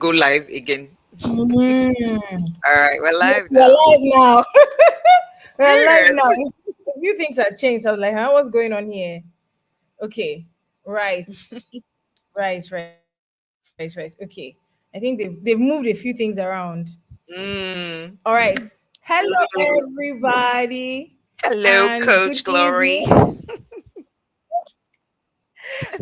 go live again. Mm. All right, we're We're live now. live now. We're live Cheers. now. A few things have changed. I was like, huh, what's going on here? Okay. Right. Right. Okay. I think they've moved a few things around. Mm. All right. Hello everybody Hello, and good Coach Glory. evening.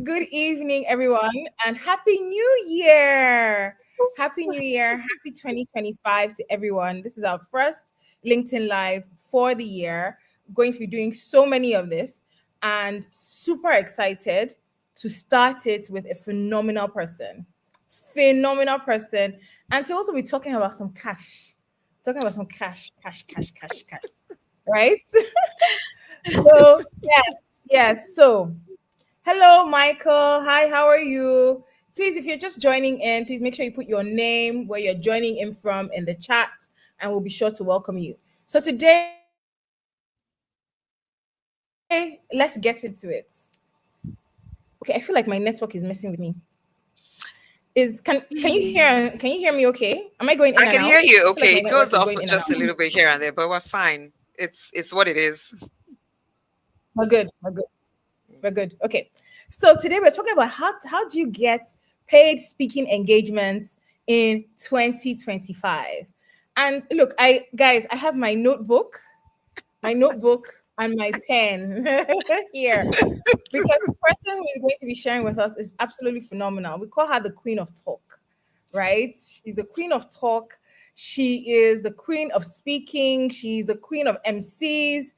Good evening, everyone, and Happy New Year! Happy New Year! Happy 2025 to everyone. This is our first LinkedIn Live for the year. Going to be doing so many of this and super excited to start it with a phenomenal person. Phenomenal person. And to also be talking about some cash. Talking about some cash. Right? So, yes. So, hello, Michael. Hi, how are you? Please, if you're just joining in, please make sure you put your name, where you're joining in from in the chat, and we'll be sure to welcome you. So today, let's get into it. Okay, I feel like my network is messing with me. Can you hear me okay? Am I going in and out? I I can feel like hear my you. network is Okay, it going in goes and out. off just a little bit here and there, but we're fine. It's what it is. We're good. Okay. So today we're talking about how do you get paid speaking engagements in 2025. And look, I have my notebook and my pen here because the person who is going to be sharing with us is absolutely phenomenal. We call her the queen of talk, right? She's the queen of talk. She is the queen of speaking. She's the queen of MCs,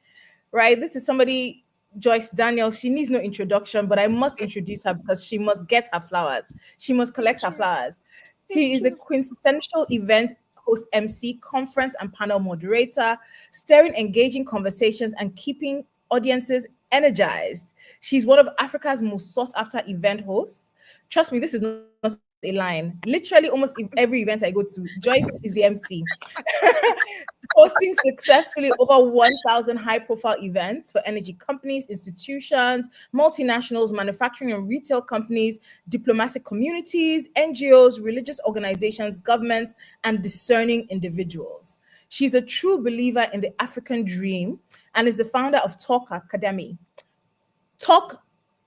right? This is somebody, Joyce Daniels. She needs no introduction, but I must introduce her because she must get her flowers. She must collect Thank her you. flowers. She Thank is the you. quintessential event host, MC, conference and panel moderator, stirring engaging conversations and keeping audiences energized. She's one of Africa's most sought after event hosts. Trust me, this is not a line. Literally, almost every event I go to, Joyce is the MC. Hosting successfully over 1,000 high profile events for energy companies, institutions, multinationals, manufacturing and retail companies, diplomatic communities, NGOs, religious organizations, governments, and discerning individuals. She's a true believer in the African dream and is the founder of Talk Academy. Talk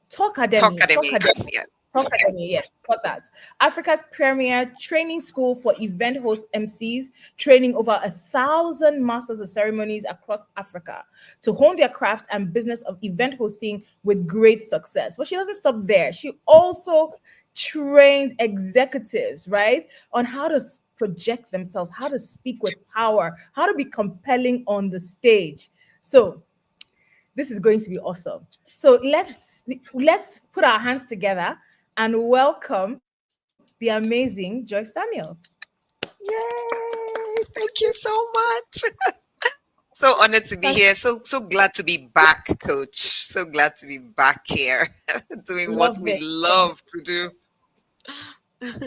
Talk Talk Academy, Talk Academy. Academy, Yeah. Talk Academy. Yes, got that. Africa's premier training school for event host MCs, training over 1,000 masters of ceremonies across Africa to hone their craft and business of event hosting with great success. But she doesn't stop there. She also trains executives, right, on how to project themselves, how to speak with power, how to be compelling on the stage. So this is going to be awesome. So let's put our hands together and welcome the amazing Joyce Daniels. Yay! Thank you so much. So honored to be here. So glad to be back, Coach. So glad to be back here, doing what Love we it. Love it. love to do.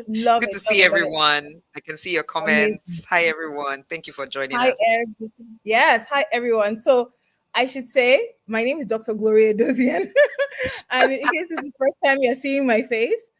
Love Good it. to Love see it. Love it. everyone. I can see your Amazing. comments. Hi, everyone. Thank you for joining Hi, us. yes. Hi, everyone. So I should say my name is Dr. Gloria Dozian. And in case this is the first time you're seeing my face,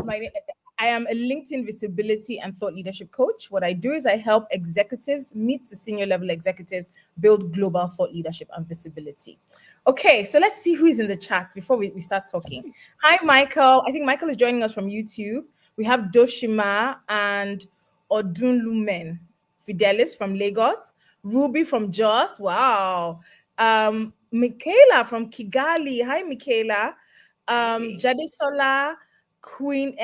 my na- I am a LinkedIn visibility and thought leadership coach. What I do is I help executives, meet to senior level executives, build global thought leadership and visibility. Okay, so let's see who is in the chat before we start talking. Hi, Michael. I think Michael is joining us from YouTube. We have Doshima and Odunlumen. Fidelis from Lagos. Ruby from Jos. Wow. Michaela from Kigali. Hi, Michaela. Hey. Jadesola, Queen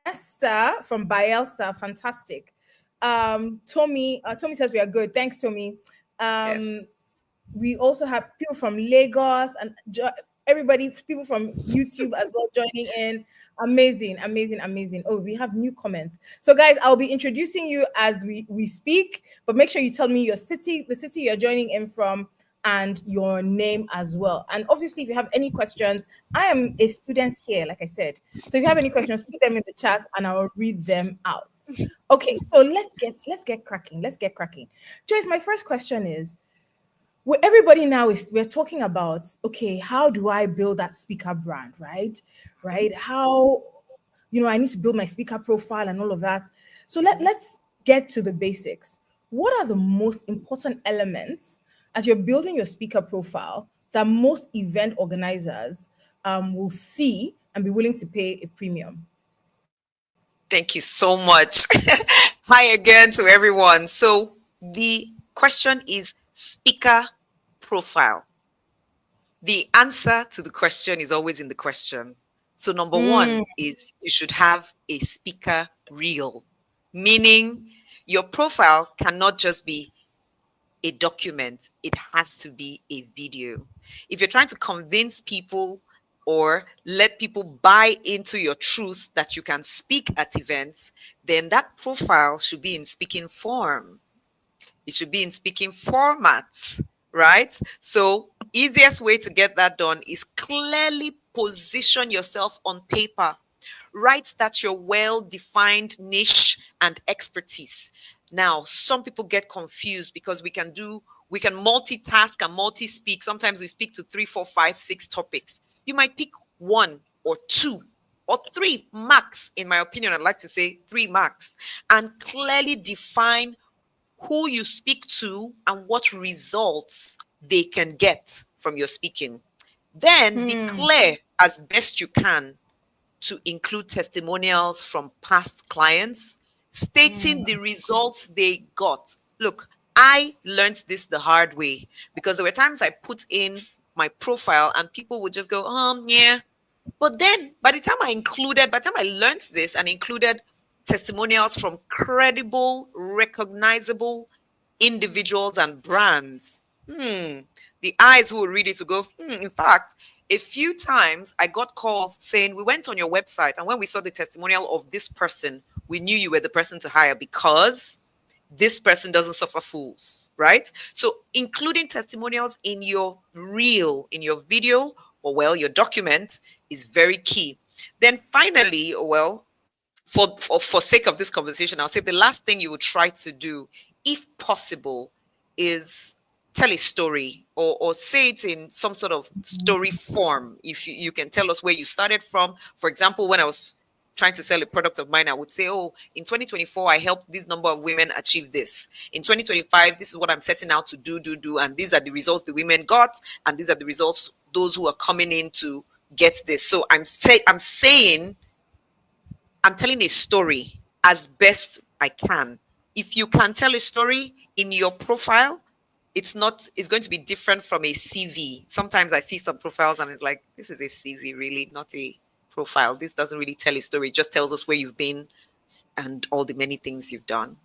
Esther from Bielsa, fantastic. Tommy says we are good. Thanks, Tommy. Yes. Um, we also have people from Lagos and everybody, people from YouTube as well joining in. Amazing. Oh, we have new comments. So, guys, I'll be introducing you as we speak, but make sure you tell me your city, the city you're joining in from, and your name as well. And obviously, if you have any questions, I am a student here, like I said. So, if you have any questions, put them in the chat, and I'll read them out. Okay, so let's get cracking. Let's get cracking. Joyce, my first question is, well, everybody now is we're talking about, okay, how do I build that speaker brand, right? How, I need to build my speaker profile and all of that. So let's get to the basics. What are the most important elements as you're building your speaker profile that most event organizers will see and be willing to pay a premium? Thank you so much. Hi again to everyone. So the question is speaker profile. The answer to the question is always in the question. So number Mm, one is you should have a speaker reel, meaning your profile cannot just be a document, it has to be a video. If you're trying to convince people or let people buy into your truth that you can speak at events, then that profile should be in speaking form. It should be in speaking formats, right? So, easiest way to get that done is clearly position yourself on paper. Write that your well-defined niche and expertise. Now, some people get confused because we can multitask and multi-speak. Sometimes we speak to three, four, five, six topics. You might pick one or two or three max. In my opinion, I'd like to say three max, and clearly define who you speak to and what results they can get from your speaking. Then be mm, clear as best you can to include testimonials from past clients, stating the mm, results they got. Look, I learned this the hard way because there were times I put in my profile and people would just go, yeah. But then by the time I learned this and included testimonials from credible, recognizable individuals and brands, the eyes who will read it will go, in fact, a few times I got calls saying, we went on your website and when we saw the testimonial of this person, we knew you were the person to hire because this person doesn't suffer fools, right? So including testimonials in your reel, in your video, or well, your document is very key. Then finally, well, for sake of this conversation, I'll say the last thing you would try to do, if possible, is tell a story or say it in some sort of story form. If you can tell us where you started from. For example, when I was trying to sell a product of mine, I would say, oh, in 2024, I helped this number of women achieve this. In 2025, this is what I'm setting out to do. And these are the results the women got. And these are the results those who are coming in to get this. So I'm saying I'm telling a story as best I can. If you can tell a story in your profile, it's going to be different from a CV. Sometimes I see some profiles and it's like, this is a CV, really, not a profile. This doesn't really tell a story. It just tells us where you've been and all the many things you've done.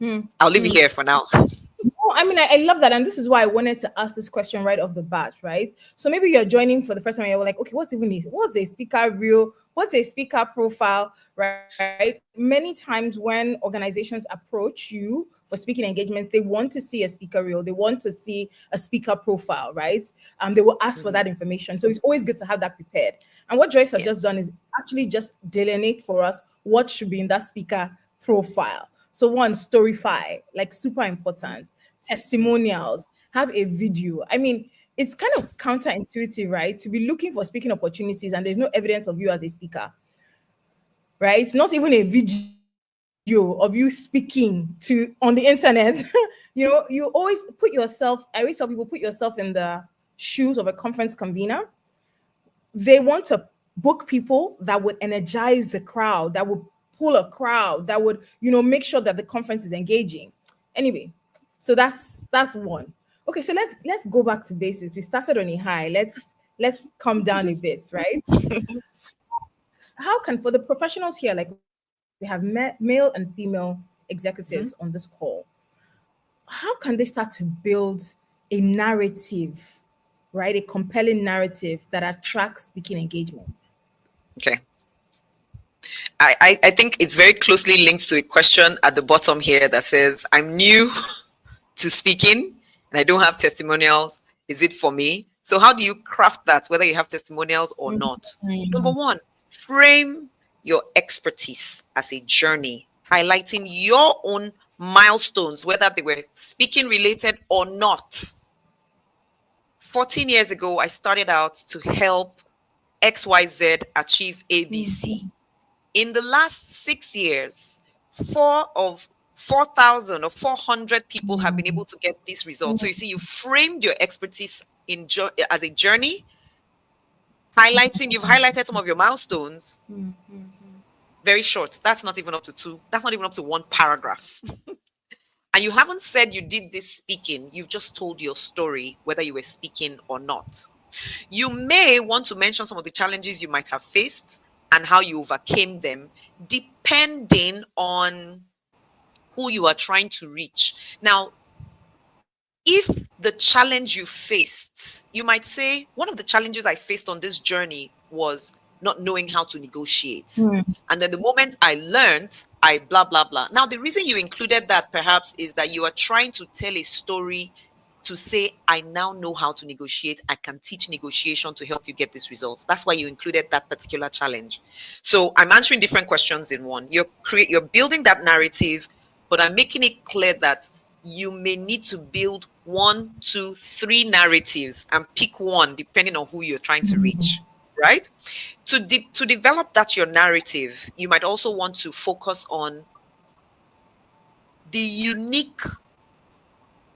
mm, I'll leave it mm. here for now. Oh, I mean, I love that. And this is why I wanted to ask this question right off the bat, right? So maybe you're joining for the first time and you're like, okay, what's a speaker reel? What's a speaker profile, right? Many times when organizations approach you for speaking engagements, they want to see a speaker reel. They want to see a speaker profile, right? They will ask for Mhm. that information. So it's always good to have that prepared. And what Joyce has just Yes. done is actually just delineate for us what should be in that speaker profile. So one, storify, like super important. Mhm. Testimonials, have a video. I mean, it's kind of counterintuitive, right? To be looking for speaking opportunities and there's no evidence of you as a speaker, right? It's not even a video of you speaking to on the internet. You always put yourself, I always tell people, put yourself in the shoes of a conference convener. They want to book people that would energize the crowd, that would pull a crowd, that would, make sure that the conference is engaging. Anyway, so that's one. Okay, so let's go back to basics. We started on a high. Let's come down a bit, right? How can, for the professionals here, like we have male and female executives on this Mhm. call, how can they start to build a narrative, right? A compelling narrative that attracts speaking engagements? Okay. I think it's very closely linked to a question at the bottom here that says, I'm new to speaking and I don't have testimonials. Is it for me? So, how do you craft that, whether you have testimonials or not? Number Mm, one, frame your expertise as a journey, highlighting your own milestones, whether they were speaking related or not. 14 years ago, I started out to help XYZ achieve ABC. mm, In the last 6 years, four of 4,000 or 400 people have been Mm, able to get these results. So mm, you see, you framed your expertise as a journey, highlighting, you've highlighted some of your milestones. mm, mm, mm. Very short. That's not even up to two. That's not even up to one paragraph. And you haven't said you did this speaking. You've just told your story, whether you were speaking or not. You may want to mention some of the challenges you might have faced and how you overcame them, depending on who you are trying to reach. Now, if the challenge you faced, you might say, one of the challenges I faced on this journey was not knowing how to negotiate. Mm, And then the moment I learned, I blah, blah, blah. Now, the reason you included that perhaps is that you are trying to tell a story to say, I now know how to negotiate. I can teach negotiation to help you get these results. That's why you included that particular challenge. So I'm answering different questions in one. You're building that narrative, but I'm making it clear that you may need to build one, two, three narratives and pick one depending on who you're trying to mm, reach, right? To develop that your narrative, you might also want to focus on the unique mm,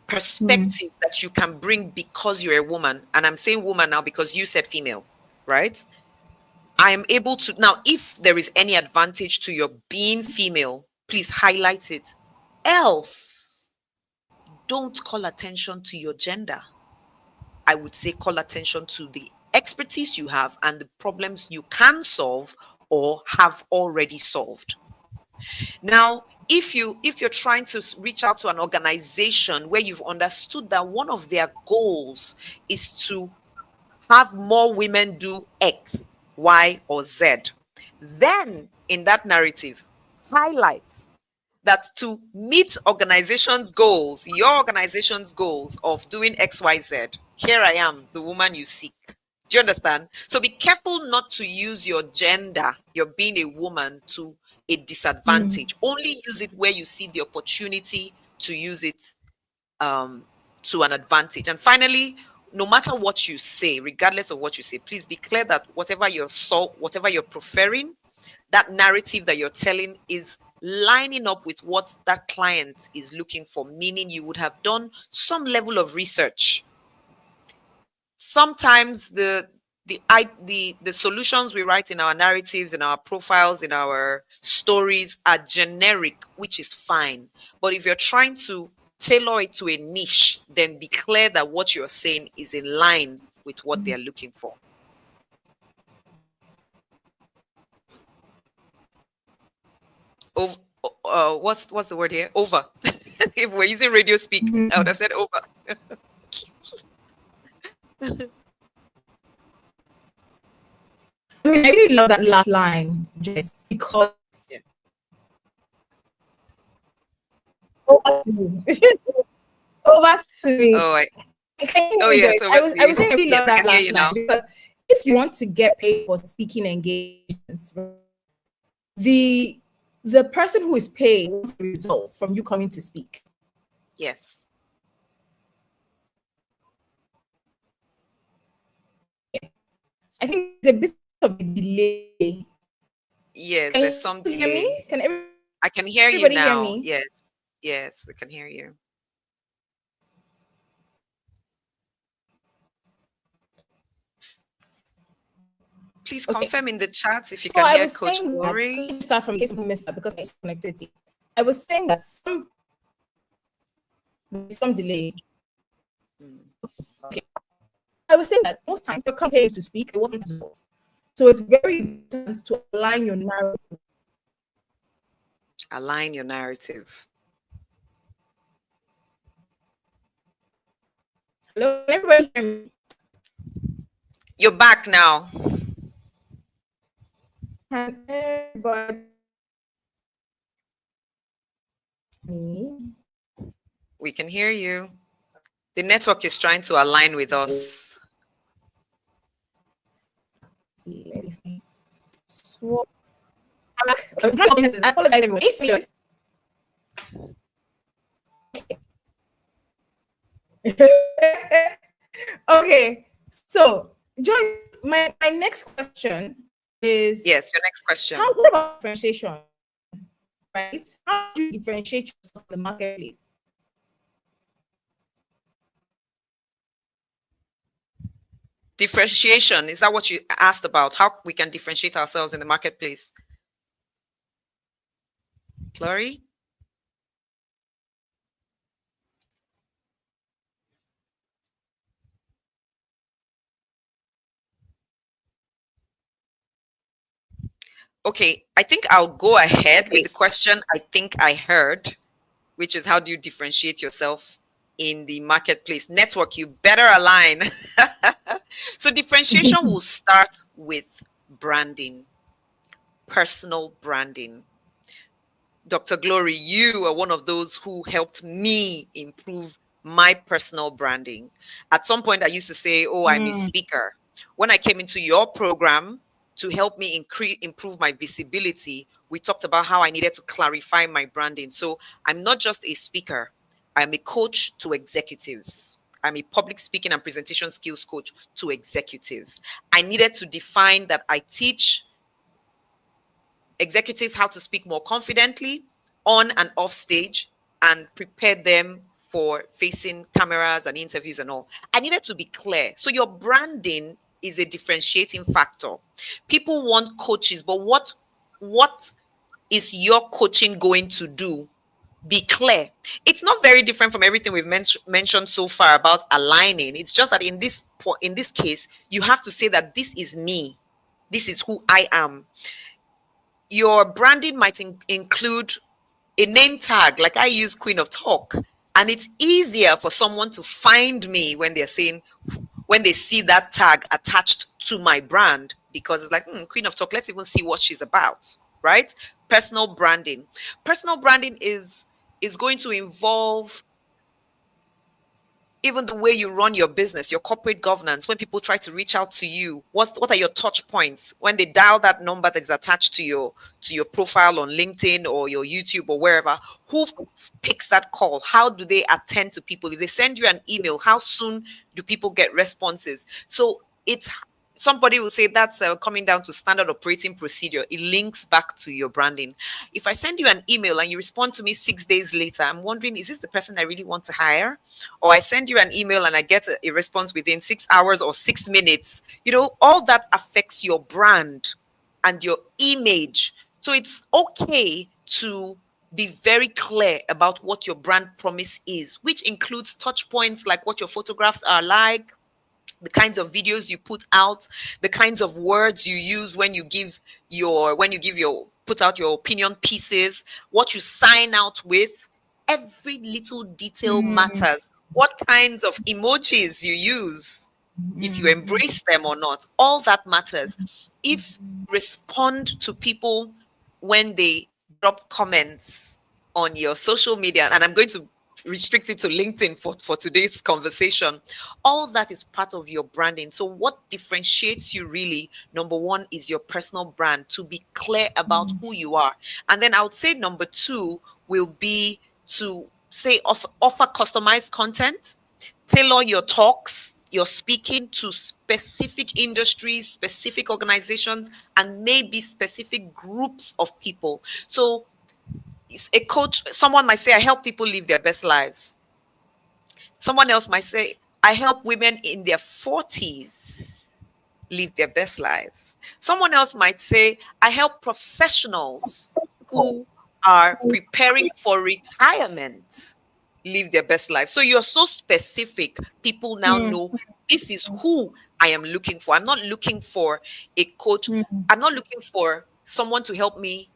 perspectives that you can bring because you're a woman. And I'm saying woman now because you said female, right? I am able to now, if there is any advantage to your being female, please highlight it. Else, don't call attention to your gender. I would say call attention to the expertise you have and the problems you can solve or have already solved. Now, if you're trying to reach out to an organization where you've understood that one of their goals is to have more women do X, Y, or Z, then in that narrative, highlight that to meet organization's goals, your organization's goals of doing XYZ, here I am, the woman you seek. Do you understand? So be careful not to use your gender, your being a woman, to a mm, disadvantage. Only use it where you see the opportunity to use it um, to an advantage. And finally, no matter what you say, regardless of what you say, please be clear that whatever you're preferring, that narrative that you're telling is lining up with what that client is looking for, meaning you would have done some level of research. Sometimes the solutions we write in our narratives, in our profiles, in our stories are generic, which is fine. But if you're trying to tailor it to a niche, then be clear that what you're saying is in line with what they're looking for. Over, what's the word here? Over. If we're using radio speak, I would mm. have said over. I mean, I really love that last line, Joyce, because Yeah. over to me. Over to me. Oh, Can you oh hear me, yeah, Joyce? it's over I to was you. saying I really Yes, love I that can hear last you line now. because if you want to get paid for speaking engagements, the the person who is paid wants results from you coming to speak. Yes. I think there's a bit of a delay. Yes, Can there's you some still hear delay. me? Can I can hear you everybody hear now. me? Yes. Yes, I can hear you. Please Okay. confirm in the chat if you So can I hear was Coach saying that, let Glory. me start from in case people missed that because it's connectivity. I was saying that some delay. Mm. Okay. I was saying that most times you're coming to speak, it wasn't results. So it's very important to align your narrative. Align your narrative. Hello, can everybody hear me? You're back now. Can everybody me? We can hear you. The network is trying to align with us. See, let me see. So, I apologize, everyone. It's serious. Okay, so Joyce, my next question is Yes, your next question. what about differentiation? right? How do you differentiate yourself in the marketplace? Differentiation, is that what you asked about? How we can differentiate ourselves in the marketplace? Glory? Okay, I think I'll go ahead with the question I think I heard, which is how do you differentiate yourself in the marketplace? Network, you better align. So, differentiation will start with branding, personal branding. Dr. Glory, you are one of those who helped me improve my personal branding. At some point, I used to say, oh, I'm a Mm, speaker. When I came into your program to help me improve my visibility, we talked about how I needed to clarify my branding. So I'm not just a speaker, I'm a coach to executives. I'm a public speaking and presentation skills coach to executives. I needed to define that I teach executives how to speak more confidently on and off stage and prepare them for facing cameras and interviews and all. I needed to be clear. So your branding is a differentiating factor. People want coaches, but what is your coaching going to do? Be clear. It's not very different from everything we've mentioned so far about aligning. It's just that in this case, you have to say that this is me. This is who I am. Your branding might include a name tag, like I use Queen of Talk, and it's easier for someone to find me when when they see that tag attached to my brand, because it's like, Queen of Talk, let's even see what she's about, right? Personal branding is going to involve even the way you run your business, your corporate governance. When people try to reach out to you, what are your touch points when they dial that number that is attached to your profile on LinkedIn or your YouTube or wherever? Who picks that call? How do they attend to people? If they send you an email, how soon do people get responses? So it's somebody will say that's coming down to standard operating procedure. It links back to your branding. If I send you an email and you respond to me 6 days later, I'm wondering, is this the person I really want to hire? Or I send you an email and I get a response within 6 hours or 6 minutes. All that affects your brand and your image. So it's okay to be very clear about what your brand promise is, which includes touch points like what your photographs are like, the kinds of videos you put out, the kinds of words you use when you put out your opinion pieces, what you sign out with. Every little detail mm, matters. What kinds of emojis you use, if you mm, embrace them or not, all that matters. If respond to people when they drop comments on your social media, and I'm going to restrict it to LinkedIn for today's conversation, all that is part of your branding. So what differentiates you really, number one, is your personal brand, to be clear about who you are. And then I would say number two will be to say offer customized content, tailor your talks, your speaking to specific industries, specific organizations, and maybe specific groups of people. So a coach, someone might say, I help people live their best lives. Someone else might say, I help women in their 40s live their best lives. Someone else might say, I help professionals who are preparing for retirement live their best life. So you're so specific, people now mm, know this is who I am looking for. I'm not looking for a coach. mm, I'm not looking for someone to help me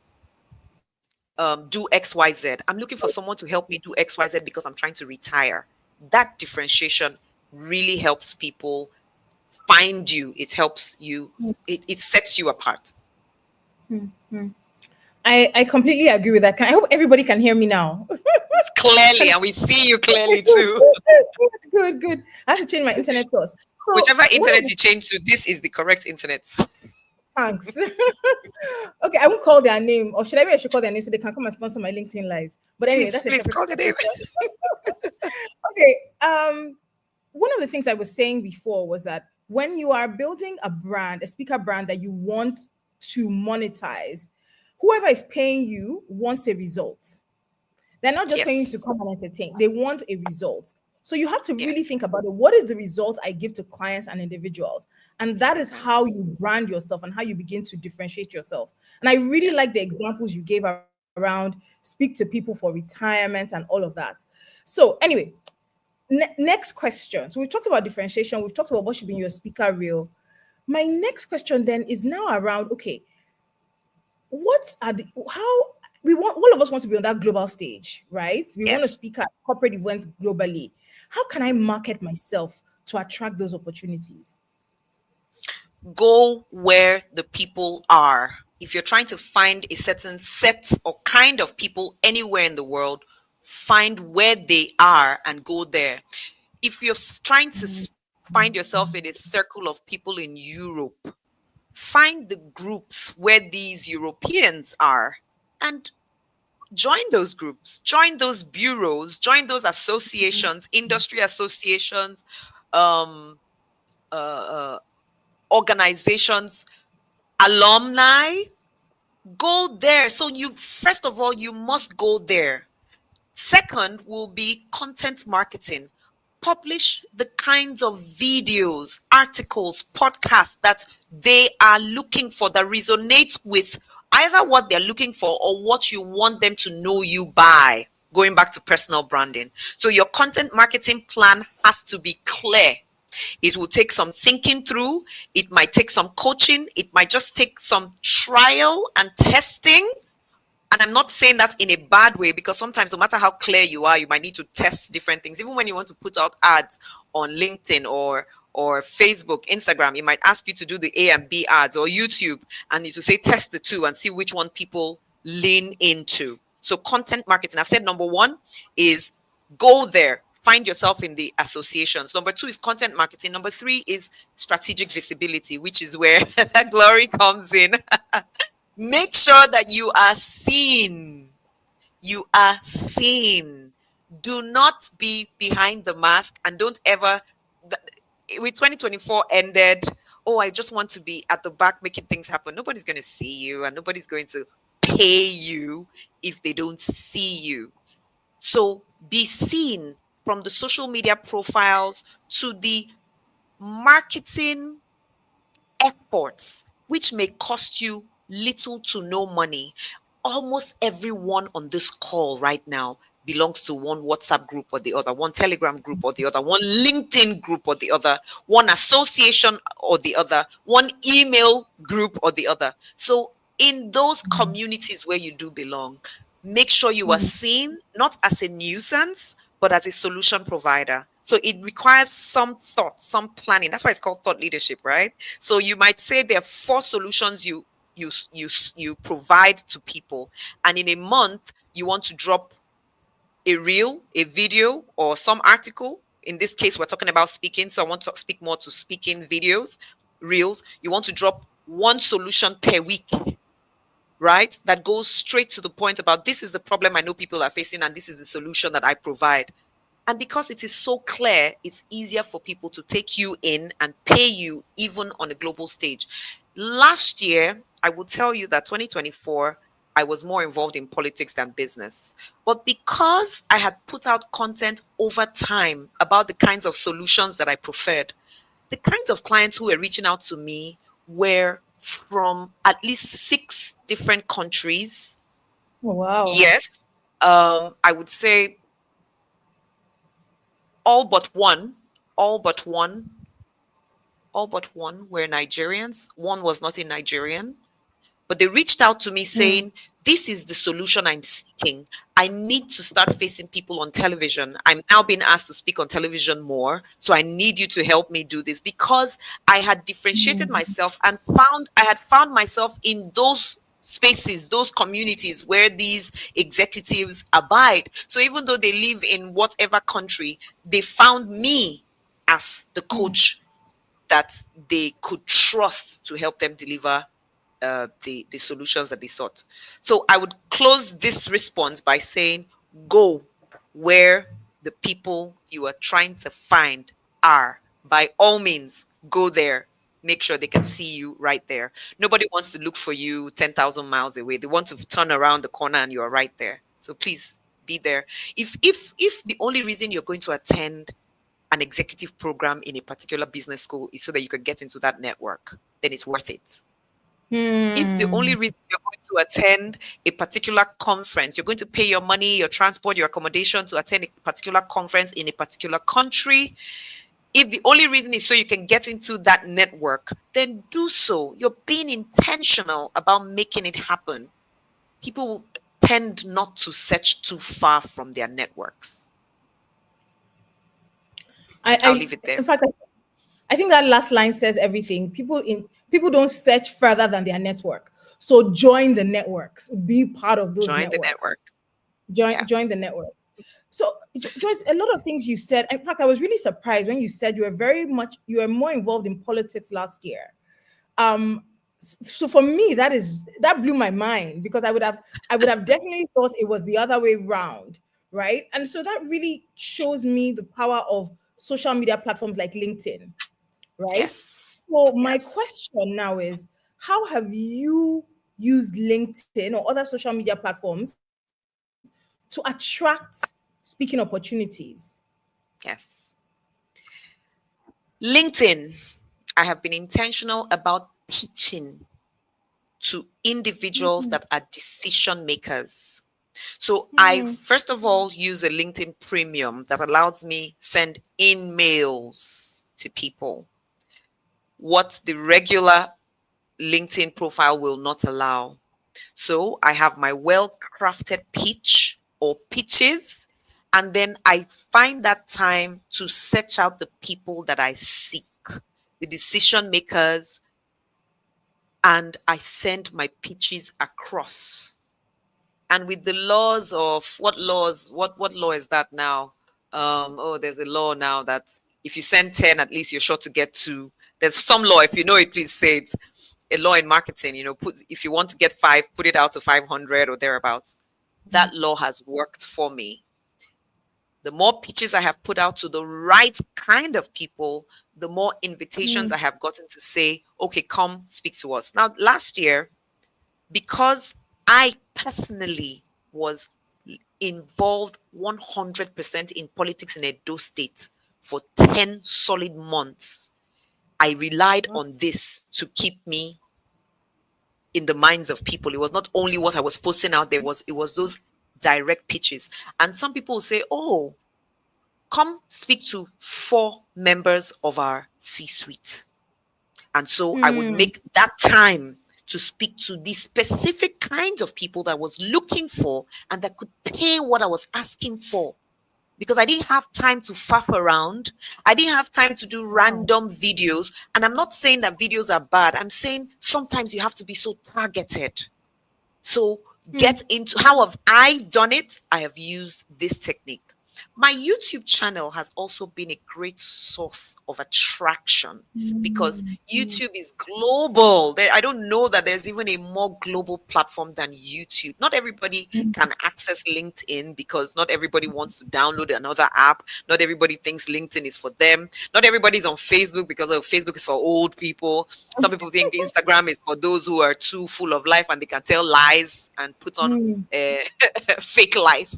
do XYZ. I'm looking for someone to help me do XYZ because I'm trying to retire. That differentiation really helps people find you. It helps you, it sets you apart. mm, mm. I completely agree with that. I hope everybody can hear me now. Clearly, and we see you clearly too. Good, good. I have to change my internet source. So Whichever one of internet the you change to, this is the correct internet. thanks. Okay, I won't call their name, or should I should call their name so they can come and sponsor my LinkedIn lives. But anyway, Please, that's a please separate call the name. conversation. Okay. One of the things I was saying before was that when you are building a brand, a speaker brand that you want to monetize, Whoever is paying you wants a result. They're not just paying you to Yes. come and entertain. They want a result. So you have to really Yes. think about it. What is the result I give to clients and individuals? And that is Mhm. how you brand yourself and how you begin to differentiate yourself. And I really like Yes. the examples you gave around speak to people for retirement and all of that. So anyway, next question. So we've talked about differentiation. We've talked about what should be in your speaker reel. My next question then is now around, okay, what are the how we want, all of us want to be on that global stage, right? We want to Yes. speak at corporate events globally. How can I Mhm. market myself to attract those opportunities? Go where the people are. If you're trying to find a certain set or kind of people anywhere in the world, find where they are and go there. If you're trying to find yourself in a circle of people in Europe, find the groups where these Europeans are and join those groups, join those bureaus, join those associations, industry associations, um, uh, organizations, alumni. Go there. So you, first of all, you must go there. Second will be content marketing. Publish the kinds of videos, articles, podcasts that they are looking for, that resonate with either what they're looking for or what you want them to know you by. Going back to personal branding. So your content marketing plan has to be clear. It will take some thinking through. It might take some coaching. It might just take some trial and testing. And I'm not saying that in a bad way, because sometimes no matter how clear you are, you might need to test different things. Even when you want to put out ads on LinkedIn or Facebook, Instagram, it might ask you to do the A and B ads, or YouTube, and you to say test the two and see which one people lean into. So content marketing, I've said number one is go there. Find yourself in the associations. Number two is content marketing. Number three is strategic visibility, which is where Glory comes in. Make sure that you are seen. You are seen. Do not be behind the mask, and don't ever, with 2024 ended, oh, I just want to be at the back making things happen. Nobody's going to see you, and nobody's going to pay you if they don't see you. So be seen, from the social media profiles to the marketing efforts, which may cost you little to no money. Almost everyone on this call right now belongs to one WhatsApp group or the other, one Telegram group or the other, one LinkedIn group or the other, one association or the other, one email group or the other. So, in those communities where you do belong, make sure you are seen not as a nuisance, but as a solution provider. So, it requires some thought, some planning. That's why it's called thought leadership, right? So you might say there are four solutions you provide to people, and in a month you want to drop a reel, a video, or some article. In this case, we're talking about speaking, so I want to speak more to speaking videos, reels. You want to drop one solution per week, right? That goes straight to the point about this is the problem I know people are facing, and this is the solution that I provide. And because it is so clear, it's easier for people to take you in and pay you even on a global stage. Last year, I will tell you that 2024, I was more involved in politics than business. But because I had put out content over time about the kinds of solutions that I preferred, the kinds of clients who were reaching out to me were from at least 6 different countries. Oh, wow. Yes. I would say all but one, all but one, all but one were Nigerians. One was not a Nigerian, but they reached out to me saying, this is the solution I'm seeking. I need to start facing people on television. I'm now being asked to speak on television more. So I need you to help me do this, because I had differentiated myself and I had found myself in those spaces, those communities where these executives abide. So even though they live in whatever country, they found me as the coach that they could trust to help them deliver the solutions that they sought. So I would close this response by saying, go where the people you are trying to find are. By all means, go there. make sure they can see you right there. Nobody wants to look for you 10,000 miles away. They want to turn around the corner and you're right there. So please be there. If the only reason you're going to attend an executive program in a particular business school is so that you can get into that network, then it's worth it. If the only Hmm. reason you're going to attend a particular conference, you're going to pay your money, your transport, your accommodation to attend a particular conference in a particular country, if the only reason is so you can get into that network, then do so. You're being intentional about making it happen. People tend not to search too far from their networks. I'll leave it In there. fact, I think that last line says everything. People don't search further than their network. So join the networks. Be part of those Join the networks. network. Yeah. Join the network. So Joyce, a lot of things you said. In fact, I was really surprised when you said you were more involved in politics last year. Um, so for me, that blew my mind because I would have definitely thought it was the other way round, right? And so that really shows me the power of social media platforms like LinkedIn, right? Yes. So my Yes. question now is, how have you used LinkedIn or other social media platforms to attract speaking opportunities? Yes. LinkedIn, I have been intentional about pitching to individuals that are decision makers. So I Hmm. first of all use a LinkedIn premium that allows me send emails to people. What the regular LinkedIn profile will not allow. So I have my well crafted pitch or pitches, and then I find that time to search out the people that I seek, the decision makers, and I send my pitches across. And with the laws of what law is that now? Oh, there's a law now that if you send 10, at least you're sure to get two. There's some law, if you know it, please say it. A law in marketing, put if you want to get five, put it out to 500 or thereabouts. That law has worked for me. The more pitches I have put out to the right kind of people, the more invitations I have gotten to say, okay, come speak to us. Now, last year, because I personally was involved 100% in politics in Edo State for 10 solid months, I relied on this to keep me in the minds of people. It was not only what I was posting out there, it was those direct pitches. And some people will say, oh, come speak to 4 members of our C-suite. And so I would Hmm. make that time to speak to the specific kinds of people that I was looking for and that could pay what I was asking for. Because I didn't have time to faff around. I didn't have time to do Wow. random videos. And I'm not saying that videos are bad. I'm saying sometimes you have to be so targeted. So get into how have I done it? I have used this technique. My YouTube channel has also been a great source of attraction because Hmm. YouTube is global. I don't know that there's even a more global platform than YouTube. Not everybody can access LinkedIn because not everybody wants to download another app. Not everybody thinks LinkedIn is for them. Not everybody's on Facebook because Facebook is for old people. Some people think Instagram is for those who are too full of life and they can tell lies and put on Hmm. a fake life.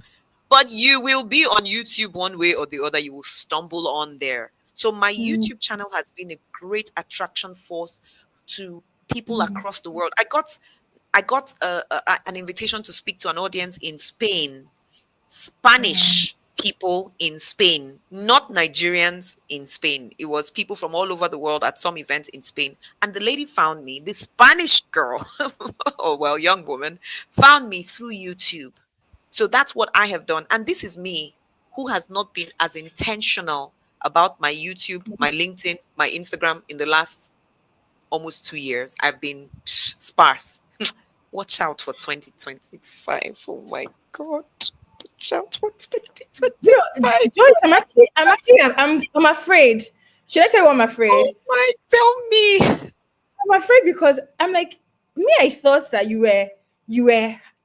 But you will be on YouTube one way or the other. You will stumble on there. So my Hmm. YouTube channel has been a great attraction force to people across the world. I got an invitation to speak to an audience in Spain, Spanish people in Spain, not Nigerians in Spain. It was people from all over the world at some event in Spain. And the lady found me, the Spanish girl, or well, young woman, found me through YouTube. So that's what I have done. And this is me who has not been as intentional about my YouTube, my LinkedIn, my Instagram in the last almost 2 years. I've been sparse. Watch out for 2025. Oh my God. Watch out for You know, 2025. Joyce, I'm afraid. Should I say what I'm Oh afraid? my, tell me. I'm afraid because I'm like me. I thought that you were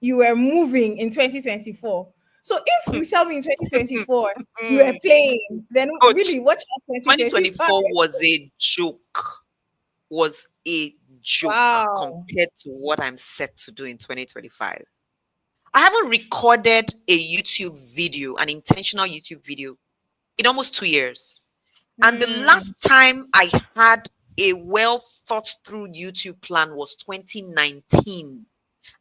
you were moving in 2024. So if you tell me in 2024 you were Mm. playing, then Coach, really watch out 2025. 2024 was a joke. was a joke Wow. compared to what I'm set to do in 2025. I haven't recorded a YouTube video, an intentional YouTube video, in almost 2 years. And the Hmm. last time I had a well thought through YouTube plan was 2019.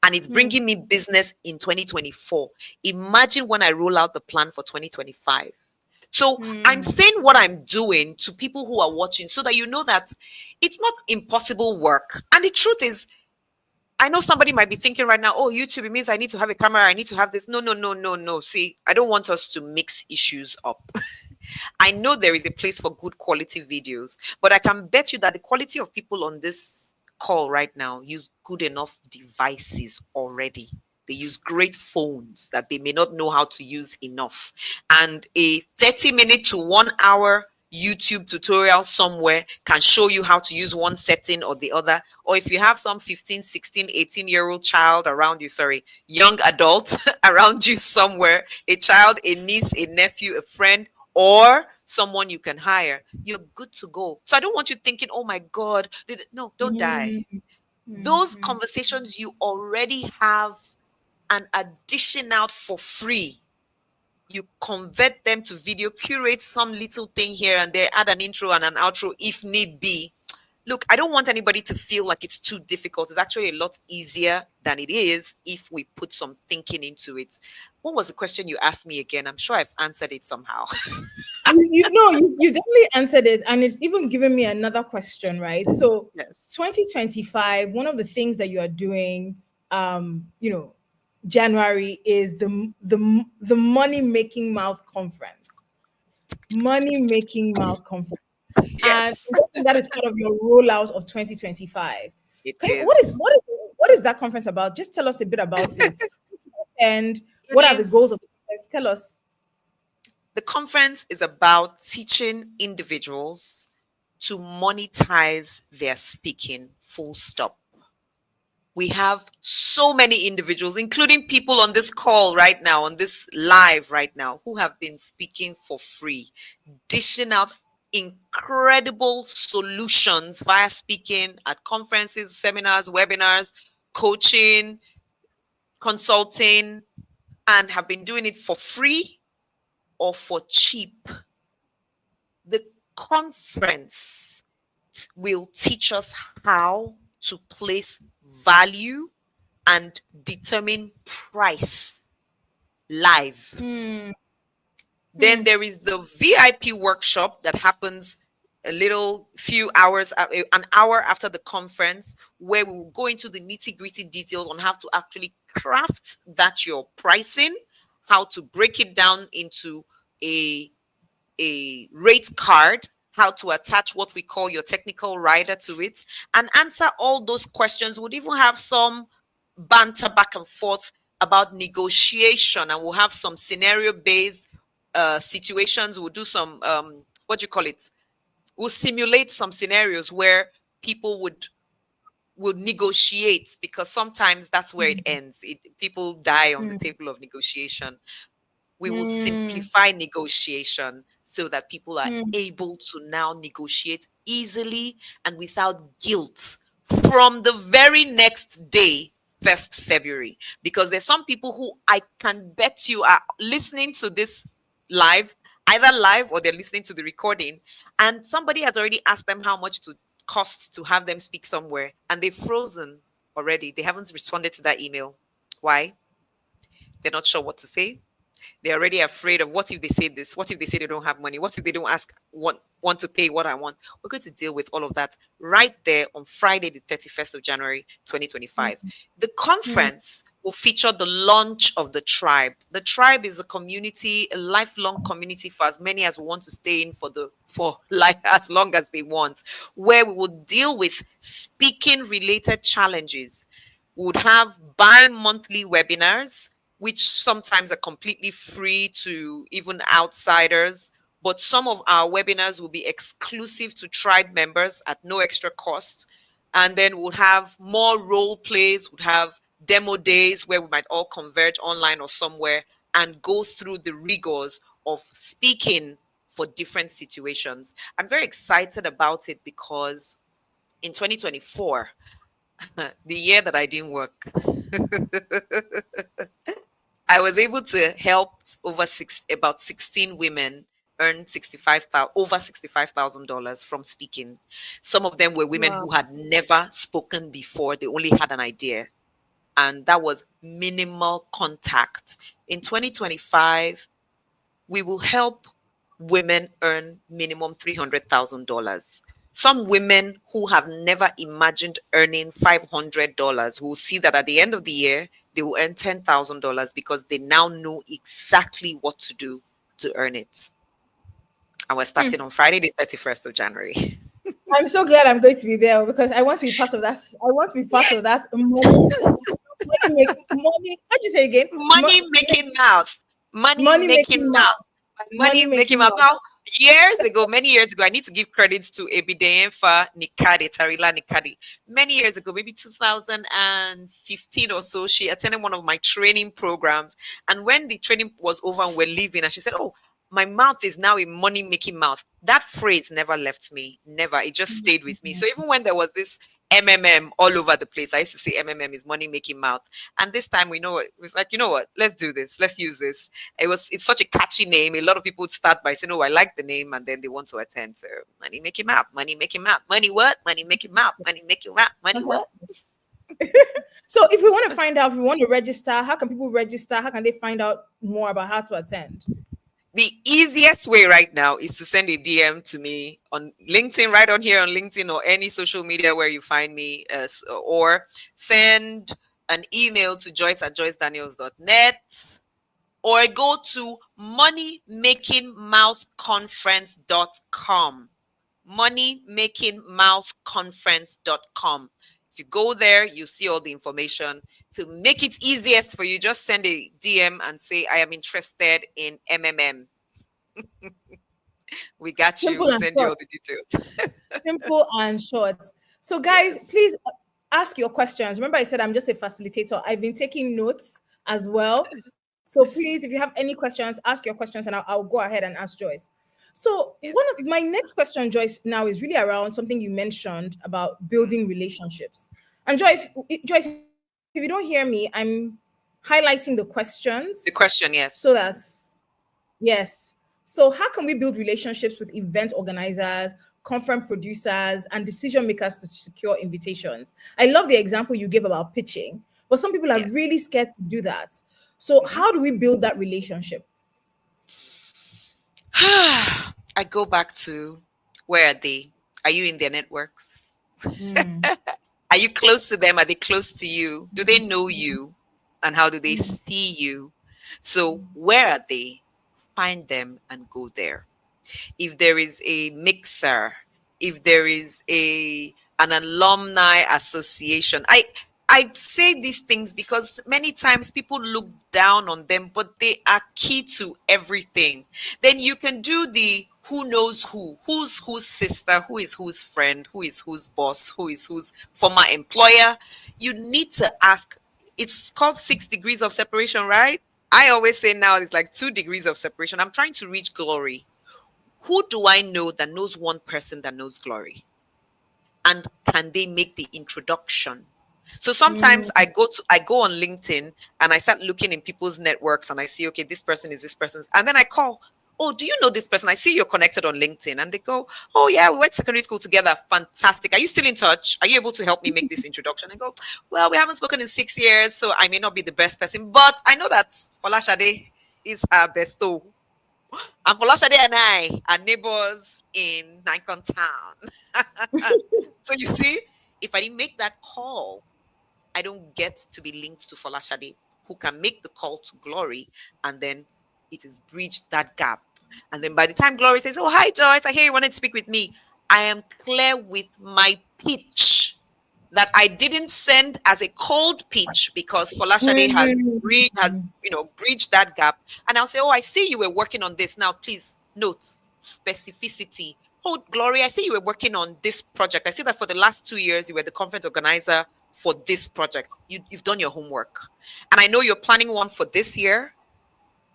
And it's Hmm. bringing me business in 2024. Imagine when I roll out the plan for 2025. So I'm Hmm. saying what I'm doing to people who are watching so that you know that it's not impossible work. And the truth is, I know somebody might be thinking right now, oh, YouTube, it means I need to have a camera, I need to have this. No, no, no, no, no. See, I don't want us to mix issues up. I know there is a place for good quality videos, but I can bet you that the quality of people on this call right now use good enough devices already. They use great phones that they may not know how to use enough. And a 30-minute to 1 hour YouTube tutorial somewhere can show you how to use one setting or the other. Or if you have some 15, 16, 18-year-old child around you, sorry, young adult around you somewhere, a child, a niece, a nephew, a friend, or someone you can hire, you're good to go. So I don't want you thinking, oh my God, no, don't die. Hmm. Those Hmm. conversations you already have an addition out for free. You convert them to video, curate some little thing here and there, add an intro and an outro if need be. Look, I don't want anybody to feel like it's too difficult. It's actually a lot easier than it is if we put some thinking into it. What was the question you asked me again? I'm sure I've answered it somehow. You know, you definitely answered it, and it's even given me another question, right? So, Yes. 2025, one of the things that you are doing, you know, January is the money making mouth conference. Money making mouth conference. And Yes, I'm guessing that is part of your rollout of 2025. it Okay, is. what is that conference about? Just tell us a bit about it. And It what are the goals of is. the conference? Tell us. The conference is about teaching individuals to monetize their speaking, full stop. We have so many individuals, including people on this call right now, on this live right now, who have been speaking for free, dishing out incredible solutions via speaking at conferences, seminars, webinars, coaching, consulting, and have been doing it for free or for cheap. The conference will teach us how to place value and determine price live. Hmm. Then Hmm. there is the VIP workshop that happens a little few hours, an hour after the conference, where we will go into the nitty gritty details on how to actually craft that your pricing, how to break it down into a rate card, how to attach what we call your technical rider to it, and answer all those questions. We'll even have some banter back and forth about negotiation, and we'll have some scenario based situations. We'll do some, what do you call it? We'll simulate some scenarios where people would negotiate, because sometimes that's where it ends. People die on the Hmm. table of negotiation. We will Hmm. simplify negotiation so that people are Hmm. able to now negotiate easily and without guilt from the very next day, 1st February. Because there's some people who I can bet you are listening to this live, either live or they're listening to the recording, and somebody has already asked them how much it costs to have them speak somewhere, and they've frozen already. They haven't responded to that email. Why? They're not sure what to say. They're already afraid of, what if they say this? What if they say they don't have money? What if they don't ask, want to pay what I want? We're going to deal with all of that right there on Friday, the 31st of January, 2025. The Hmm. conference will feature the launch of the tribe. The tribe is a community, a lifelong community for as many as want to stay in for life as long as they want, where we will deal with speaking related challenges. We would have bi-monthly webinars, which sometimes are completely free to even outsiders. But some of our webinars will be exclusive to tribe members at no extra cost. And then we'll have more role plays, we'll have demo days where we might all converge online or somewhere and go through the rigors of speaking for different situations. I'm very excited about it because In 2024, the year that I didn't work, I was able to help about 16 women earn over $65,000 from speaking. Some of them were women Wow. who had never spoken before; they only had an idea, and that was minimal contact. In 2025, we will help women earn minimum $300,000. Some women who have never imagined earning $500 will see that at the end of the year, they will earn $10,000 because they now know exactly what to do to earn it. And we're Hmm. starting on Friday, the 31st of January. I'm so glad I'm going to be there because I want to be part of that. I want to be part of that money. How do you say again? Money making mouth. Money Money making making mouth. mouth. Money Money making making mouth. mouth. Now, many years ago, I need to give credits to Ebideyenfa Nikadi, Tarila Nikadi. Many years ago, maybe 2015 or so, she attended one of my training programs. And when the training was over and we're leaving, and she said, "Oh, my mouth is now a money making mouth." That phrase never left me. Never. It just stayed with me. So even when there was this MMM all over the place, I used to say MMM is money making mouth. And this time we know it was like, you know what? Let's do this. Let's use this. It's such a catchy name. A lot of people would start by saying, "Oh, I like the name," and then they want to attend. So money making mouth, money making mouth, money what? Money making mouth, money making mouth, money what? Fantastic. So if we want to find out, if we want to register, how can people register? How can they find out more about how to attend? The easiest way right now is to send a DM to me on LinkedIn, right on here on LinkedIn or any social media where you find me, or send an email to joyce@joycedaniels.net, or go to moneymakingmouthconference.com. Moneymakingmouthconference.com. If you go there, you see all the information. To make it easiest for you, just send a DM and say, "I am interested in MMM." We got you. Simple We'll and send you short. all the details. Simple and short. So, guys, Yes. please ask your questions. Remember, I said I'm just a facilitator. I've been taking notes as well. So, please, if you have any questions, ask your questions and I'll go ahead and ask Joyce. So, one Yes. of my next question, Joyce, now is really around something you mentioned about building relationships. And Joyce, if you don't hear me, I'm highlighting the questions The so question, that, yes. yes. So, how can we build relationships with event organizers, conference producers, and decision makers to secure invitations? I love the example you gave about pitching, but some people are really Yes. scared to do that. So, Mhm. how do we build that relationship? I go back to, where are they? Are you in their networks? Mm, Are you close to them? Are they close to you? Do they know mm, you? And how do they mm, see you? So, where are they? Find them and go there. If there is a mixer, if there is a an alumni association. I say these things because many times people look down on them, but they are key to everything. Then you can do the who knows who's whose sister, who is whose friend, who is whose boss, who is whose former employer. You need to ask. It's called 6 degrees of separation, right? I always say now it's like 2 degrees of separation. I'm trying to reach glory. Who do I know that knows one person that knows glory? And can they make the introduction? So sometimes mm. I go on LinkedIn and I start looking in people's networks and I see, okay, this person is this person's, and then I call, "Oh, do you know this person? I see you're connected on LinkedIn." And they go, "Oh yeah, we went to secondary school together. Fantastic. Are you still in touch? Are you able to help me make this introduction?" I go, "Well, we haven't spoken in 6 years, so I may not be the best person, but I know that Folashade is her besto. And Folashade and I are neighbors in Nikon Town." So you see, if I didn't make that call, I don't get to be linked to Folashade, who can make the call to Glory, and then it is bridged that gap. And then by the time Glory says, "Oh, hi, Joyce, I hear you wanted to speak with me," I am clear with my pitch that I didn't send as a cold pitch because Folashade has has Mm. bridged that gap. And I'll say, "Oh, I see you were working on this. Now, please note specificity. Oh, Gloria, I see you were working on this project. I see that for the last 2 years you were the conference organizer for this project. You've done your homework, and I know you're planning one for this year.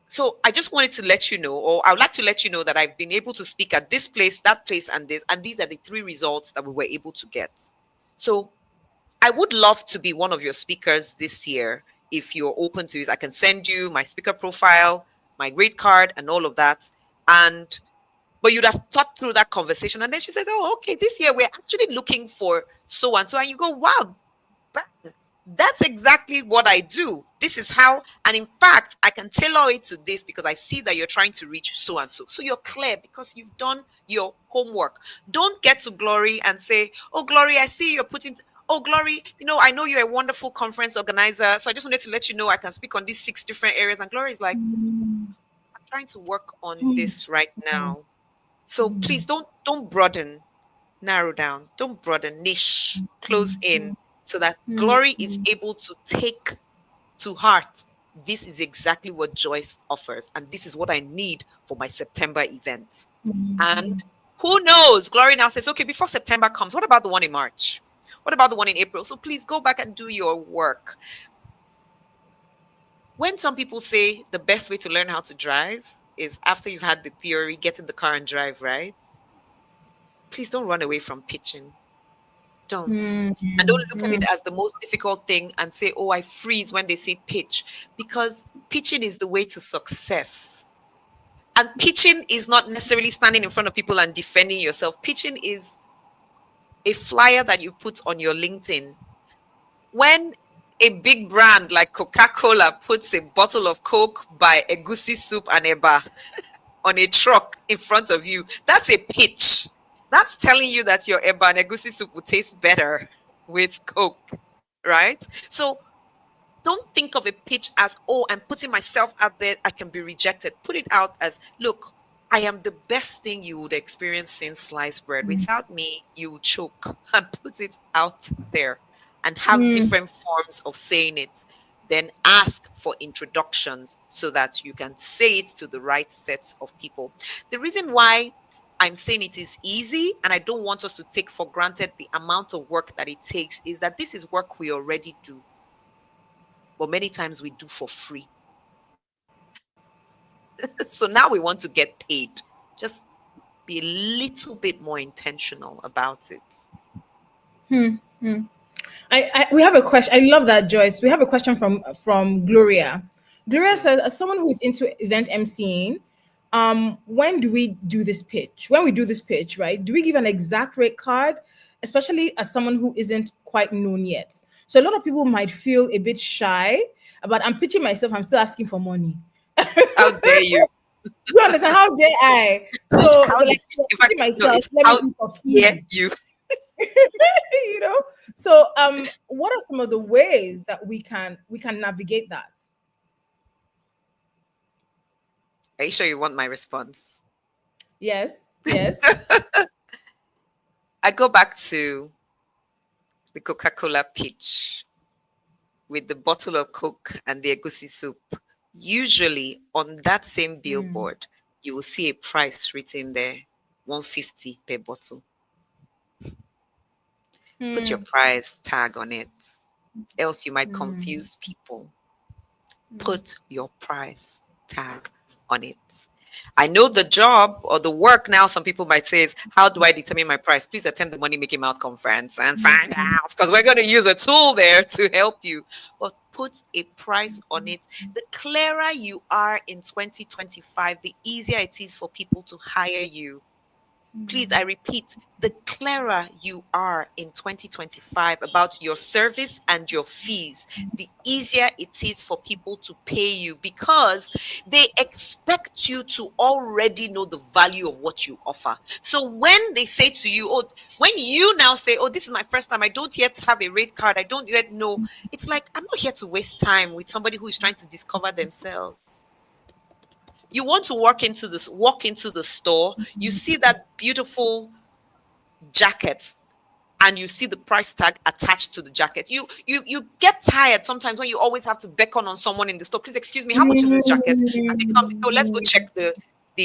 So I just wanted to let you know, or I would like to let you know that I've been able to speak at this place, that place, and this, and these are the 3 results that we were able to get." So I would love to be one of your speakers this year. If you're open to it, I can send you my speaker profile, my grade card, and all of that. And but you'd have thought through that conversation. And then she says, "Oh, okay, this year we're actually looking for so and so." And you go, "Wow, bang. That's exactly what I do. This is how, and in fact, I can tailor it to this because I see that you're trying to reach so and so. So you're clear because you've done your homework. Don't get to Glory and say, "Oh, Glory, I see you're putting, oh, Glory, I know you're a wonderful conference organizer. So I just wanted to let you know I can speak on these 6 different areas." And Glory is like, "I'm trying to work on this right now. So please don't broaden, narrow down, don't broaden, niche, close in, so that Glory is able to take to heart, this is exactly what Joyce offers, and this is what I need for my September event." And who knows? Glory now says, "Okay, before September comes, what about the one in March? What about the one in April?" So please go back and do your work. When some people say the best way to learn how to drive is after you've had the theory, get in the car and drive, right? Please don't run away from pitching. Don't. And don't look at it as the most difficult thing and say, "Oh, I freeze when they say pitch," because pitching is the way to success. And pitching is not necessarily standing in front of people and defending yourself. Pitching is a flyer that you put on your LinkedIn. When a big brand like Coca-Cola puts a bottle of Coke by Egusi Soup and Eba on a truck in front of you, that's a pitch. That's telling you that your Eba and Egusi Soup will taste better with Coke, right? So don't think of a pitch as, "Oh, I'm putting myself out there, I can be rejected." Put it out as, "Look, I am the best thing you would experience since sliced bread. Without me, you would choke." And put it out there and have different forms of saying it. Then ask for introductions so that you can say it to the right sets of people. The reason why I'm saying it is easy and I don't want us to take for granted the amount of work that it takes is that this is work we already do, but many times we do for free. So now we want to get paid. Just be a little bit more intentional about it. We have a question. I love that, Joyce. We have a question from Gloria. Gloria Mm. says, as someone who is into event emceeing, when do we do this pitch? When we do this pitch, right? Do we give an exact rate card, especially as someone who isn't quite known yet? So a lot of people might feel a bit shy about, I'm pitching myself. I'm still asking for money. How dare you? You understand? How dare I? So How they're dare, like, "I'm in fact, pitching no, myself. it's Let me how do for dare free." you. you know. So what are some of the ways that we can navigate that? Are you sure you want my response? Yes, yes. I go back to the Coca-Cola pitch with the bottle of Coke and the egusi soup. Usually on that same billboard, you will see a price written there, 150 per bottle. Put your price tag on it, else you might confuse people. Put your price tag on it. I know the job or the work now, some people might say, is how do I determine my price? Please attend the Money Making Mouth conference and find out, because we're going to use a tool there to help you. But put a price on it. The clearer you are in 2025, the easier it is for people to hire you. Please, I repeat, the clearer you are in 2025 about your service and your fees, the easier it is for people to pay you because they expect you to already know the value of what you offer. So when they say to you, "Oh," when you now say, "Oh, this is my first time, I don't yet have a rate card, I don't yet know," it's like, I'm not here to waste time with somebody who is trying to discover themselves. You want to walk into the store, you see that beautiful jacket and you see the price tag attached to the jacket. You get tired sometimes when you always have to beckon on someone in the store. "Please excuse me, how much is this jacket?" And they come, "So let's go check the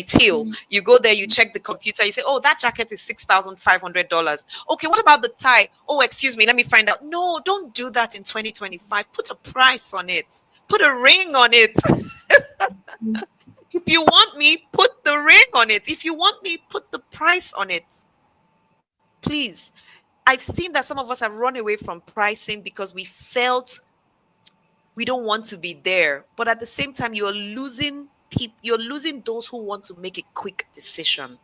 till." You go there, you check the computer, you say, "Oh, that jacket is $6,500. Okay, what about the tie?" "Oh, excuse me, let me find out." No, don't do that in 2025. Put a price on it. Put a ring on it. If you want me, put the ring on it. If you want me, put the price on it. Please. I've seen that some of us have run away from pricing because we felt we don't want to be there. But at the same time, you're losing people, you're losing those who want to make a quick decision.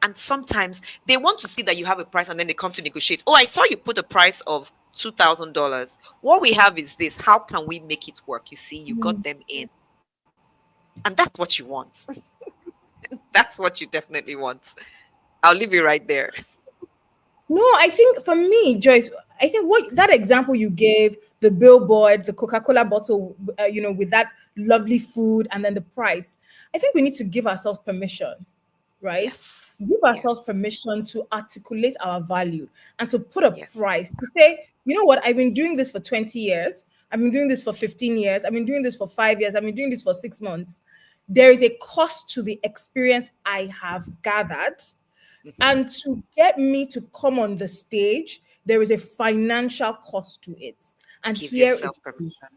And sometimes they want to see that you have a price and then they come to negotiate. Oh, I saw you put a price of $2,000. What we have is this. How can we make it work? You see, you got them in. And that's what you want. That's what you definitely want. I'll leave you right there. No, I think for me, Joyce, I think what that example you gave, the billboard, the Coca-Cola bottle, with that lovely food and then the price, I think we need to give ourselves permission, right? Yes. Give ourselves Yes. permission to articulate our value and to put a Yes. price, to say, you know what, I've been Yes. doing this for 20 years. I've been doing this for 15 years. I've been doing this for 5 years. I've been doing this for 6 months. There is a cost to the experience I have gathered. Mhm. And to get me to come on the stage, there is a financial cost to it. And Give here it yourself is. permission.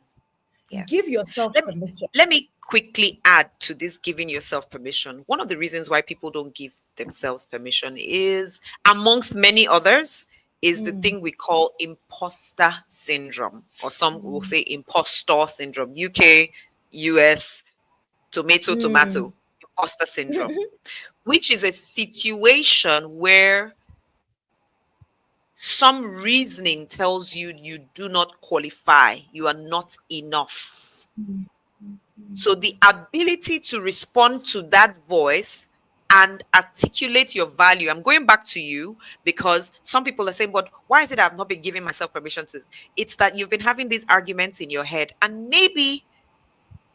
Give Yes. yourself Let me permission. let me quickly add to this giving yourself permission. One of the reasons why people don't give themselves permission is, amongst many others, is the Mm, thing we call imposter syndrome, or some will say impostor syndrome. UK, US, tomato, mm, tomato, imposter syndrome, which is a situation where some reasoning tells you you do not qualify, you are not enough. So the ability to respond to that voice and articulate your value. I'm going back to you because some people are saying, but why is it I've not been giving myself permission to? It's that you've been having these arguments in your head, and maybe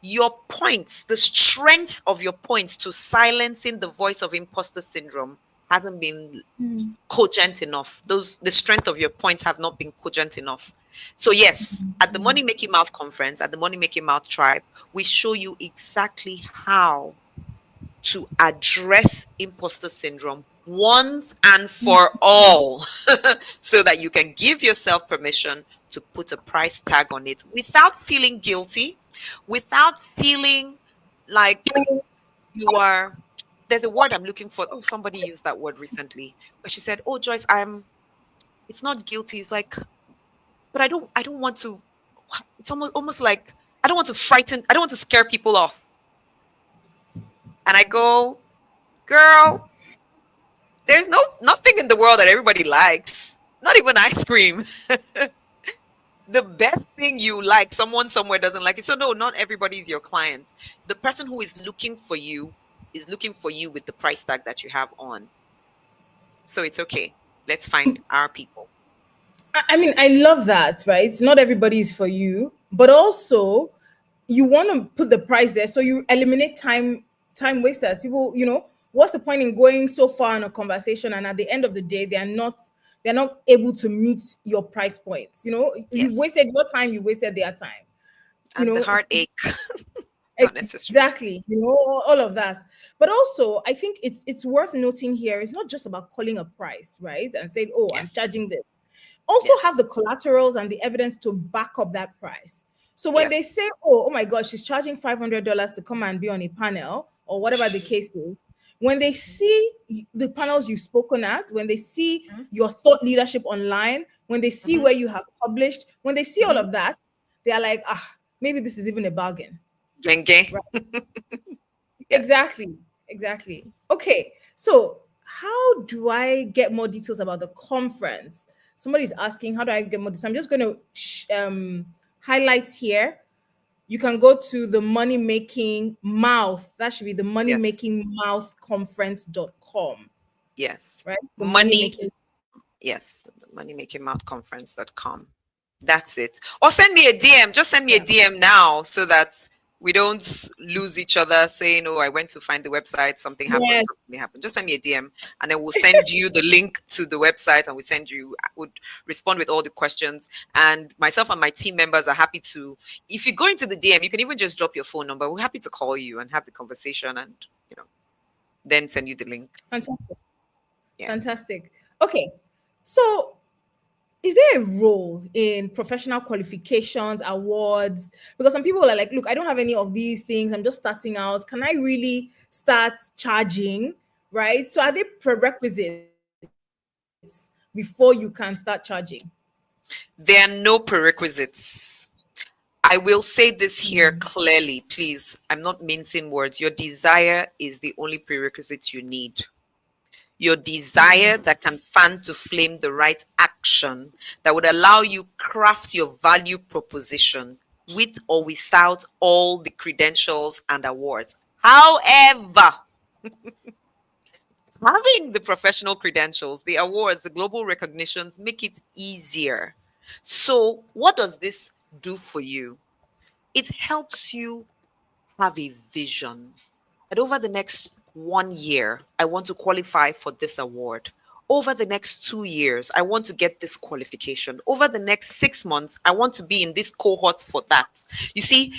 your points, the strength of your points to silencing the voice of imposter syndrome hasn't been mm, cogent enough. The strength of your points have not been cogent enough. So yes, at the Money Making Mouth conference, at the Money Making Mouth tribe, we show you exactly how to address imposter syndrome once and for all, so that you can give yourself permission to put a price tag on it without feeling guilty, without feeling like you are. There's a word I'm looking for. Oh, somebody used that word recently, but she said, "Oh, Joyce, I'm it's not guilty. It's like, but I don't want to. It's almost like I don't want to scare people off." And I go, "Girl, there's nothing in the world that everybody likes. Not even ice cream. The best thing you like, someone somewhere doesn't like it. So no, not everybody is your client. The person who is looking for you with the price tag that you have on. So it's okay. Let's find our people." I mean, I love that, right? Not everybody is for you, but also you want to put the price there so you eliminate time wasters. People, what's the point in going so far in a conversation and at the end of the day they're not able to meet your price points. You've Yes. wasted your time, you wasted their time. You And the know, heartache, not necessary. exactly, all of that. But also, I think it's worth noting here, it's not just about calling a price, right? And saying, oh, I'm Yes. charging this. Also have Yes. the collaterals and the evidence to back up that price. So when they Yes. say, oh my God, she's charging $500 to come and be on a panel or whatever the case is, when they see the panels you've spoken at, when they see Mhm. your thought leadership online, when they see Mhm. where you have published, when they see all Mhm. of that, they are like, maybe this is even a bargain. Genge. Right. Yes. Exactly. Exactly. Okay. So, how do I get more details about the conference? Somebody's asking, how do I get more details? I'm just going to highlight here. You can go to the money making mouth. That should be the money Yes. making mouth conference.com, Yes. right? The money Money. making. Yes. The moneymakingmouthconference.com. That's it. Or send me a DM. Just send me a Yeah. DM now so that we don't lose each other saying, oh, I went to find the website, something happened, Yes. something happened. Just send me a DM and then we'll send you the link to the website and we send you, would respond with all the questions. And myself and my team members are happy to, if you go into the DM, you can even just drop your phone number. We're happy to call you and have the conversation and, you know, then send you the link. Fantastic. Yeah. Fantastic. Okay. So, is there a role in professional qualifications, awards? Because some people are like, look, I don't have any of these things. I'm just starting out. Can I really start charging? Right. So are they prerequisites for you to before you can start charging? There are no prerequisites. I will say this here Hmm. clearly, please. I'm not mincing words. Your desire is the only prerequisite you need. Your desire Hmm. that can fan to flame the right action that would allow you craft your value proposition with or without all the credentials and awards. However, having the professional credentials, the awards, the global recognitions make it easier. So, what does this do for you? It helps you have a vision that over the next 1 year, I want to qualify for this award. Over the next 2 years, I want to get this qualification. Over the next 6 months, I want to be in this cohort for that. You see,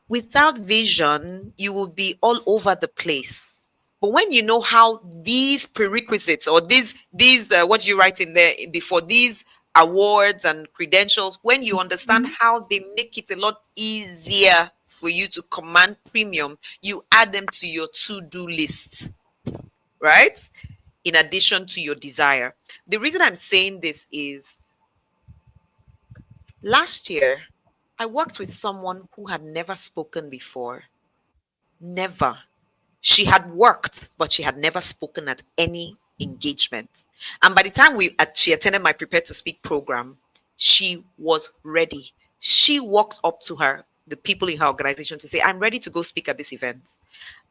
without vision, you will be all over the place. But when you know how these prerequisites or these what you write in there before these awards and credentials, when you understand how they make it a lot easier for you to command premium, you add them to your to-do list, right? In addition to your desire. The reason I'm saying this is last year I worked with someone who had never spoken before. Never. She had worked, but she had never spoken at any engagement. And by the time she attended my Prepare to Speak program, she was ready. She walked up to the people in her organization to say, I'm ready to go speak at this event.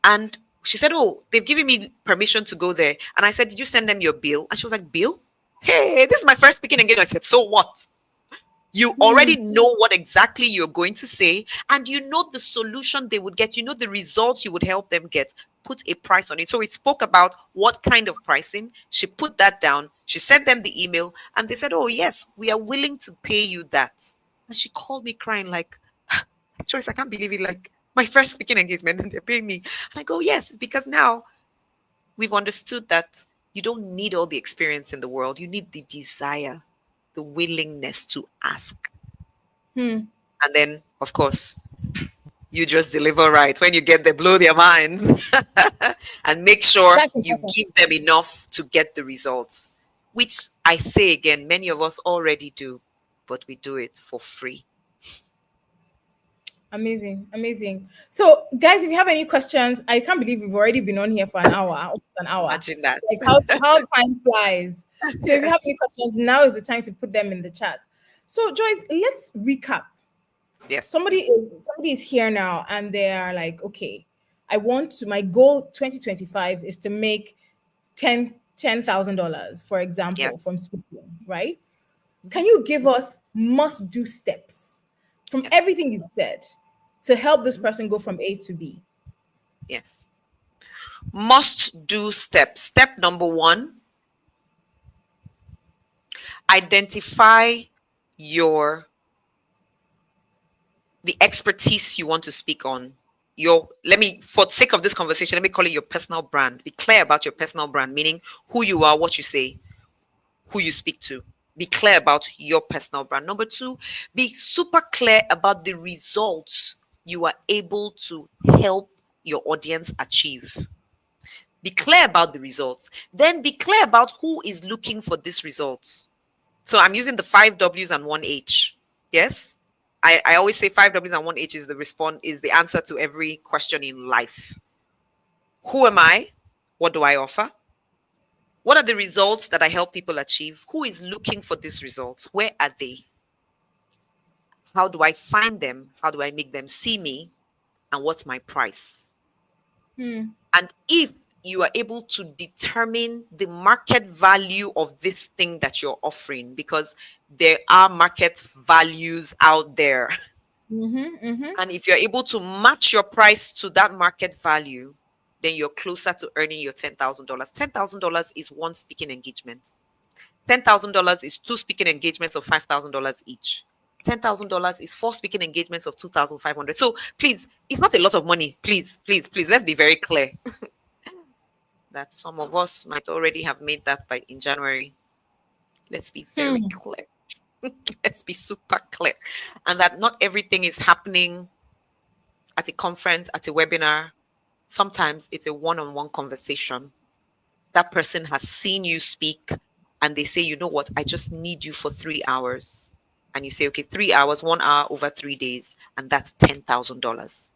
And she said, oh, they've given me permission to go there. And I said, did you send them your bill? And she was like, bill? Hey, this is my first speaking engagement. I said, so what? You Hmm. already know what exactly you're going to say, and you know the solution they would get, you know the results you would help them get. Put a price on it. So we spoke about what kind of pricing. She put that down. She sent them the email, and they said, oh, yes, we are willing to pay you that. And she called me crying, like, Joyce, I can't believe it. Like, my first speaking engagement, and they're paying me. And I go, yes, it's because now we've understood that you don't need all the experience in the world. You need the desire, the willingness to ask. Hmm. And then, of course, you just deliver right. When you get there, blow their minds and make sure That's you important. give them enough to get the results, which I say again, many of us already do, but we do it for free. Amazing, amazing. So, guys, if you have any questions, I can't believe we've already been on here for an hour, almost an hour. Imagine that. Like how time flies. So, if you have Yes. any questions, now is the time to put them in the chat. So, Joyce, let's recap. Yes, Somebody please. is somebody is here now, and they are like, okay, I want to. My goal 2025 is to make $10,000, for example, Yes. from speaking. Right? Mhm. Can you give us must do steps from Yes. everything you've said to help this Mhm. person go from A to B? Yes. Must do steps. Step number one, identify your the expertise you want to speak on. Let me, for the sake of this conversation, let me call it your personal brand. Be clear about your personal brand, meaning who you are, what you say, who you speak to. Be clear about your personal brand. Number two, be super clear about the results you are able to help your audience achieve. Be clear about the results. Then be clear about who is looking for these results. So I'm using the five W's and one H. Yes. I always say five W's and one H is the answer to every question in life. Who am I? What do I offer? What are the results that I help people achieve? Who is looking for these results? Where are they? How do I find them? How do I make them see me? And what's my price? Hmm. And if you are able to determine the market value of this thing that you're offering, because there are market values out there. Mm-hmm, mm-hmm. And if you're able to match your price to that market value, then you're closer to earning your $10,000. $10,000 is one speaking engagement. $10,000 is two speaking engagements of $5,000 each. $10,000 is four speaking engagements of 2,500. So please, it's not a lot of money. Please, please, please, let's be very clear that some of us might already have made that by in January. Let's be very Hmm. clear. Let's be super clear. And that not everything is happening at a conference, at a webinar. Sometimes it's a one on one conversation. That person has seen you speak, and they say, you know what, I just need you for 3 hours. And you say, okay, 3 hours, 1 hour over 3 days, and that's $10,000.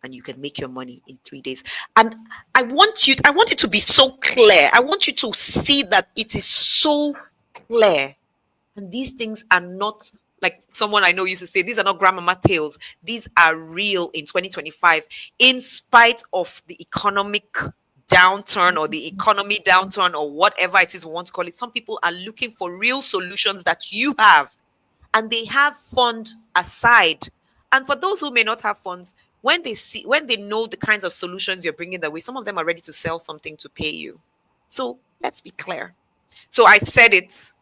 And you can make your money in 3 days. And I want it to be so clear. I want you to see that it is so clear. And these things are not, like someone I know used to say, these are not grandmama tales. These are real in 2025, in spite of the economic downturn or the economy downturn or whatever it is we want to call it. Some people are looking for real solutions that you have, and they have fund aside. And for those who may not have funds, when they know the kinds of solutions you're bringing their way, some of them are ready to sell something to pay you. So let's be clear. So I've said it.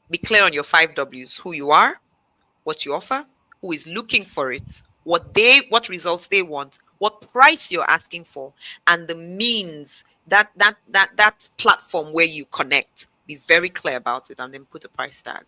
Be clear on your 5 W's: who you are, what you offer, who is looking for it, what results they want, what price you're asking for, and the means, that platform where you connect. Be very clear about it and then put a price tag.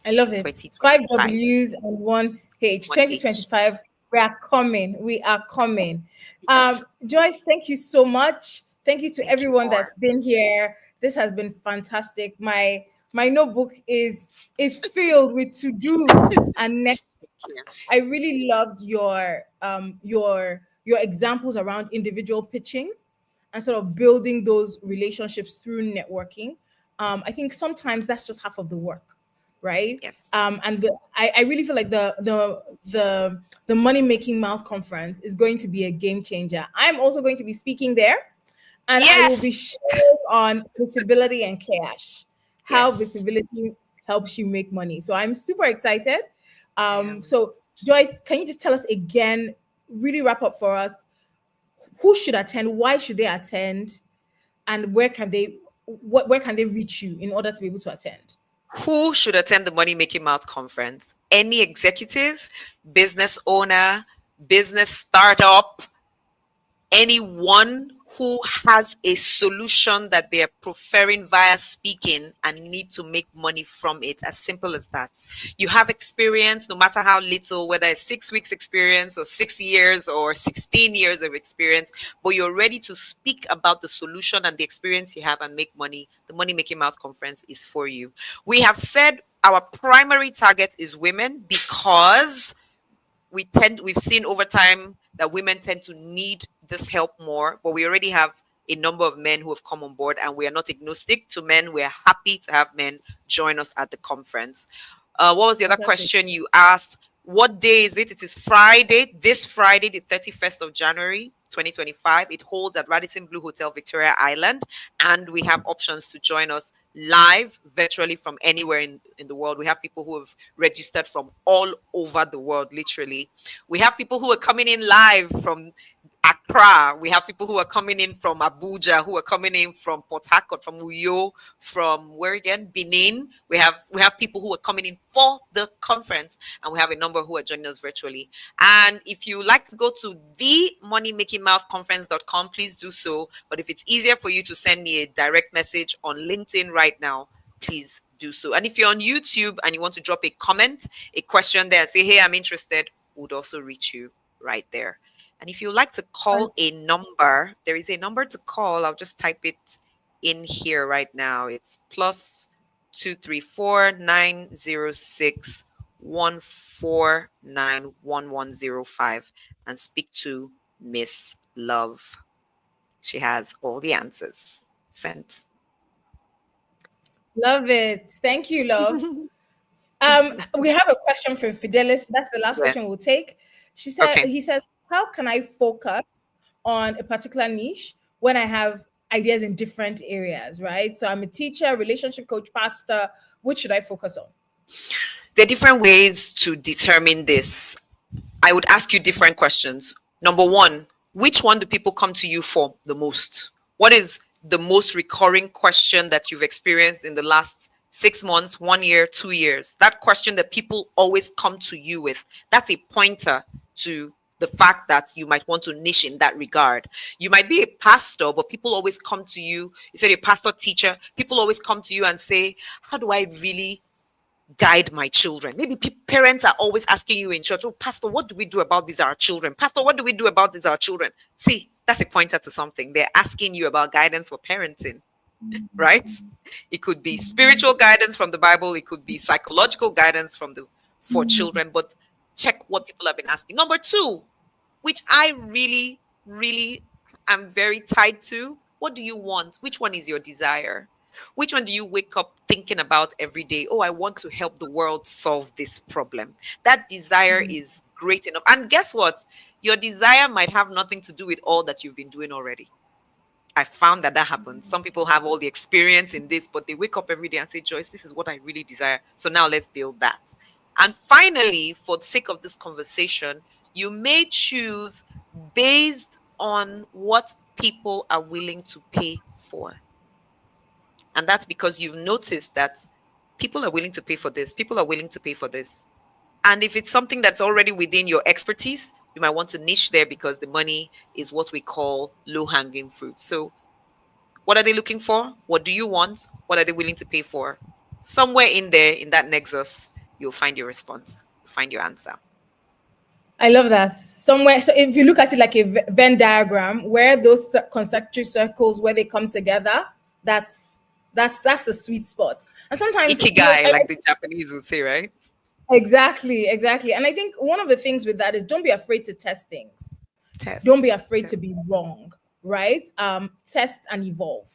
I love it. Five 2025. W's and one H. One H. 2025. We are coming. We are coming. Yes. Joyce, thank you so much. Thank you to Thank you everyone more. that's been here. This has been fantastic. My notebook is filled with to-dos and next. Yeah. I really loved your examples around individual pitching and sort of building those relationships through networking. I think sometimes that's just half of the work, right? Yes. I really feel like the money making mouth conference is going to be a game changer. I'm also going to be speaking there, and I will be Yes. sharing on visibility and cash, how Yes. visibility helps you make money. So I'm super excited. I am. So Joyce, can you just tell us again, really wrap up for us, who should attend, why should they attend, and where can they reach you in order to be able to attend? Who should attend the Money Making Mouth conference? Any executive, business owner, business startup, anyone who has a solution that they're preferring via speaking and need to make money from it. As simple as that. You have experience, no matter how little, whether it's 6 weeks experience or 6 years or 16 years of experience, but you're ready to speak about the solution and the experience you have and make money. The Money Making Mouth conference is for you. We have said our primary target is women because we've seen over time that women tend to need this help more, but we already have a number of men who have come on board, and we are not agnostic to men. We're happy to have men join us at the conference. What was the other Fantastic. question you asked? What day is it? It is Friday, this Friday, the 31st of January, 2025. It holds at Radisson Blue Hotel, Victoria Island. And we have options to join us live, virtually, from anywhere in the world. We have people who have registered from all over the world, literally. We have people who are coming in live from Accra. We have people who are coming in from Abuja, who are coming in from Port Harcourt, from Uyo, from where again? Benin. We have people who are coming in for the conference, and we have a number who are joining us virtually. And if you like to go to the moneymakingmouthconference.com, please do so. But if it's easier for you to send me a direct message on LinkedIn right now, please do so. And if you're on YouTube and you want to drop a comment, a question there, say, hey, I'm interested, would also reach you right there. And if you like to call a number, there is a number to call. I'll just type it in here right now. It's +234 906 149 1105 and speak to Miss Love. She has all the answers. Sent. Love it. Thank you, love. We have a question from Fidelis. That's the last question Yes. we'll take. Okay. He says, how can I focus on a particular niche when I have ideas in different areas, right? So I'm a teacher, relationship coach, pastor. Which should I focus on? There are different ways to determine this. I would ask you different questions. Number one, which one do people come to you for the most? What is the most recurring question that you've experienced in the last 6 months, 1 year, 2 years? That question that people always come to you with, that's a pointer to the fact that you might want to niche in that regard. You might be a pastor, but people always come to you. You said a pastor teacher, people always come to you and say, how do I really guide my children? Maybe parents are always asking you in church, oh, pastor, what do we do about these our children? Pastor, what do we do about these our children? See, that's a pointer to something. They're asking you about guidance for parenting. right? It could be spiritual guidance from the Bible, it could be psychological guidance from the for children, but check what people have been asking. Number two, which I really, really am very tied to. What do you want? Which one is your desire? Which one do you wake up thinking about every day? Oh, I want to help the world solve this problem. That desire is great enough. And guess what? Your desire might have nothing to do with all that you've been doing already. I found that that happens. Some people have all the experience in this, but they wake up every day and say, Joyce, this is what I really desire. So now let's build that. And finally, for the sake of this conversation, you may choose based on what people are willing to pay for. And that's because you've noticed that people are willing to pay for this, people are willing to pay for this. And if it's something that's already within your expertise, you might want to niche there because the money is what we call low hanging fruit. So what are they looking for? What do you want? What are they willing to pay for? Somewhere in there, in that nexus, you'll find your response, you'll find your answer. I love that. Somewhere, so if you look at it like a Venn diagram, where those concentric circles where they come together, that's that's the sweet spot. And sometimes, Ikigai, like the Japanese would say, right? exactly, exactly. And I think one of the things with that is don't be afraid to test things. Don't be Test, afraid to test. be wrong, right? Test and evolve.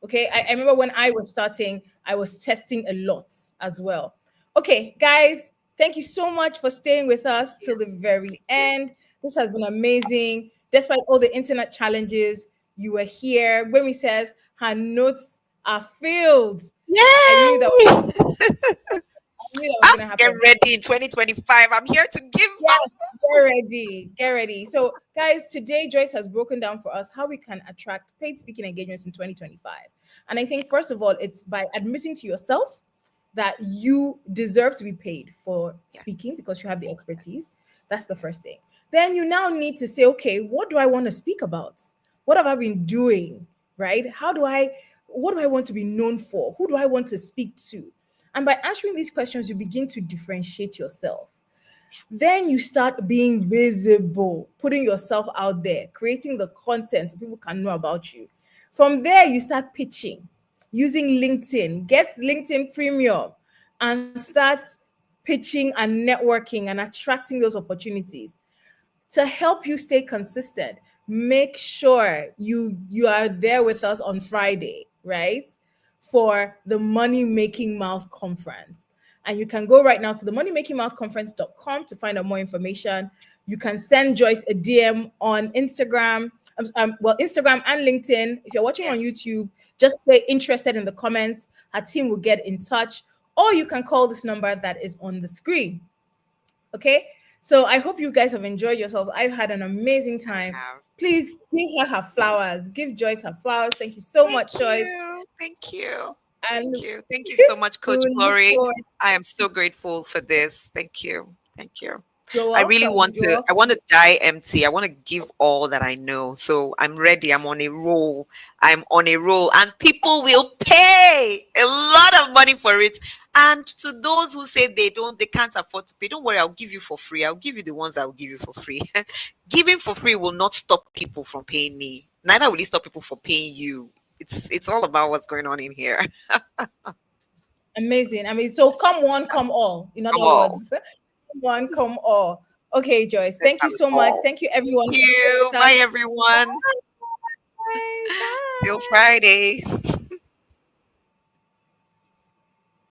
Okay. I Yes. remember when I was starting, I was testing a lot as well. Okay, guys, thank you so much for staying with us Yeah. till the very Thank you. end. This has been amazing. Despite all the internet challenges, you were here. When says her notes are filled. I knew that Yay! was Ah, gonna get happen. ready in 2025. I'm here to give back. Yes, get ready. Get ready. So, guys, today Joyce has broken down for us how we can attract paid speaking engagements in 2025. And I think, first of all, it's by admitting to yourself that you deserve to be paid for speaking Yes. because you have the Yes. expertise. That's the first thing. Then you now need to say, okay, what do I want to speak about? What have I been doing? Right? What do I want to be known for? Who do I want to speak to? And by answering these questions, you begin to differentiate yourself. Then you start being visible, putting yourself out there, creating the content so people can know about you. From there, you start pitching using LinkedIn, get LinkedIn Premium, and start pitching and networking and attracting those opportunities. To help you stay consistent, make sure you are there with us on Friday, right? For the Money Making Mouth Conference. And you can go right now to the moneymakingmouthconference.com to find out more information. You can send Joyce a DM on Instagram, Instagram and LinkedIn. If you're watching on Yes. YouTube, just say interested in the comments. Her team will get in touch, or you can call this number that is on the screen. Okay. So I hope you guys have enjoyed yourselves. I've had an amazing I time. have. Please give her flowers. Give Joyce her flowers. Thank you so Thank much, Joyce. you. Thank you. And Thank you. Thank you so much, we Coach will look Glory. forward. I am so grateful for this. Thank you. Thank you. You're I really welcome. want You're to, I want welcome. to die empty. I want to give all that I know. So I'm ready. I'm on a roll. I'm on a roll. And people will pay a lot of money for it. And to those who say they can't afford to pay, don't worry, I'll give you for free. I'll give you the ones I'll give you for free. Giving for free will not stop people from paying me. Neither will it stop people from paying you. It's all about what's going on in here. Amazing. I mean, so come one, come all. In Come other on. words, come one, come all. Okay, Joyce. Let's Thank you have it so much. all. Thank you, Thank everyone, for staying you. with us. Bye everyone. Bye. Till Bye. Friday.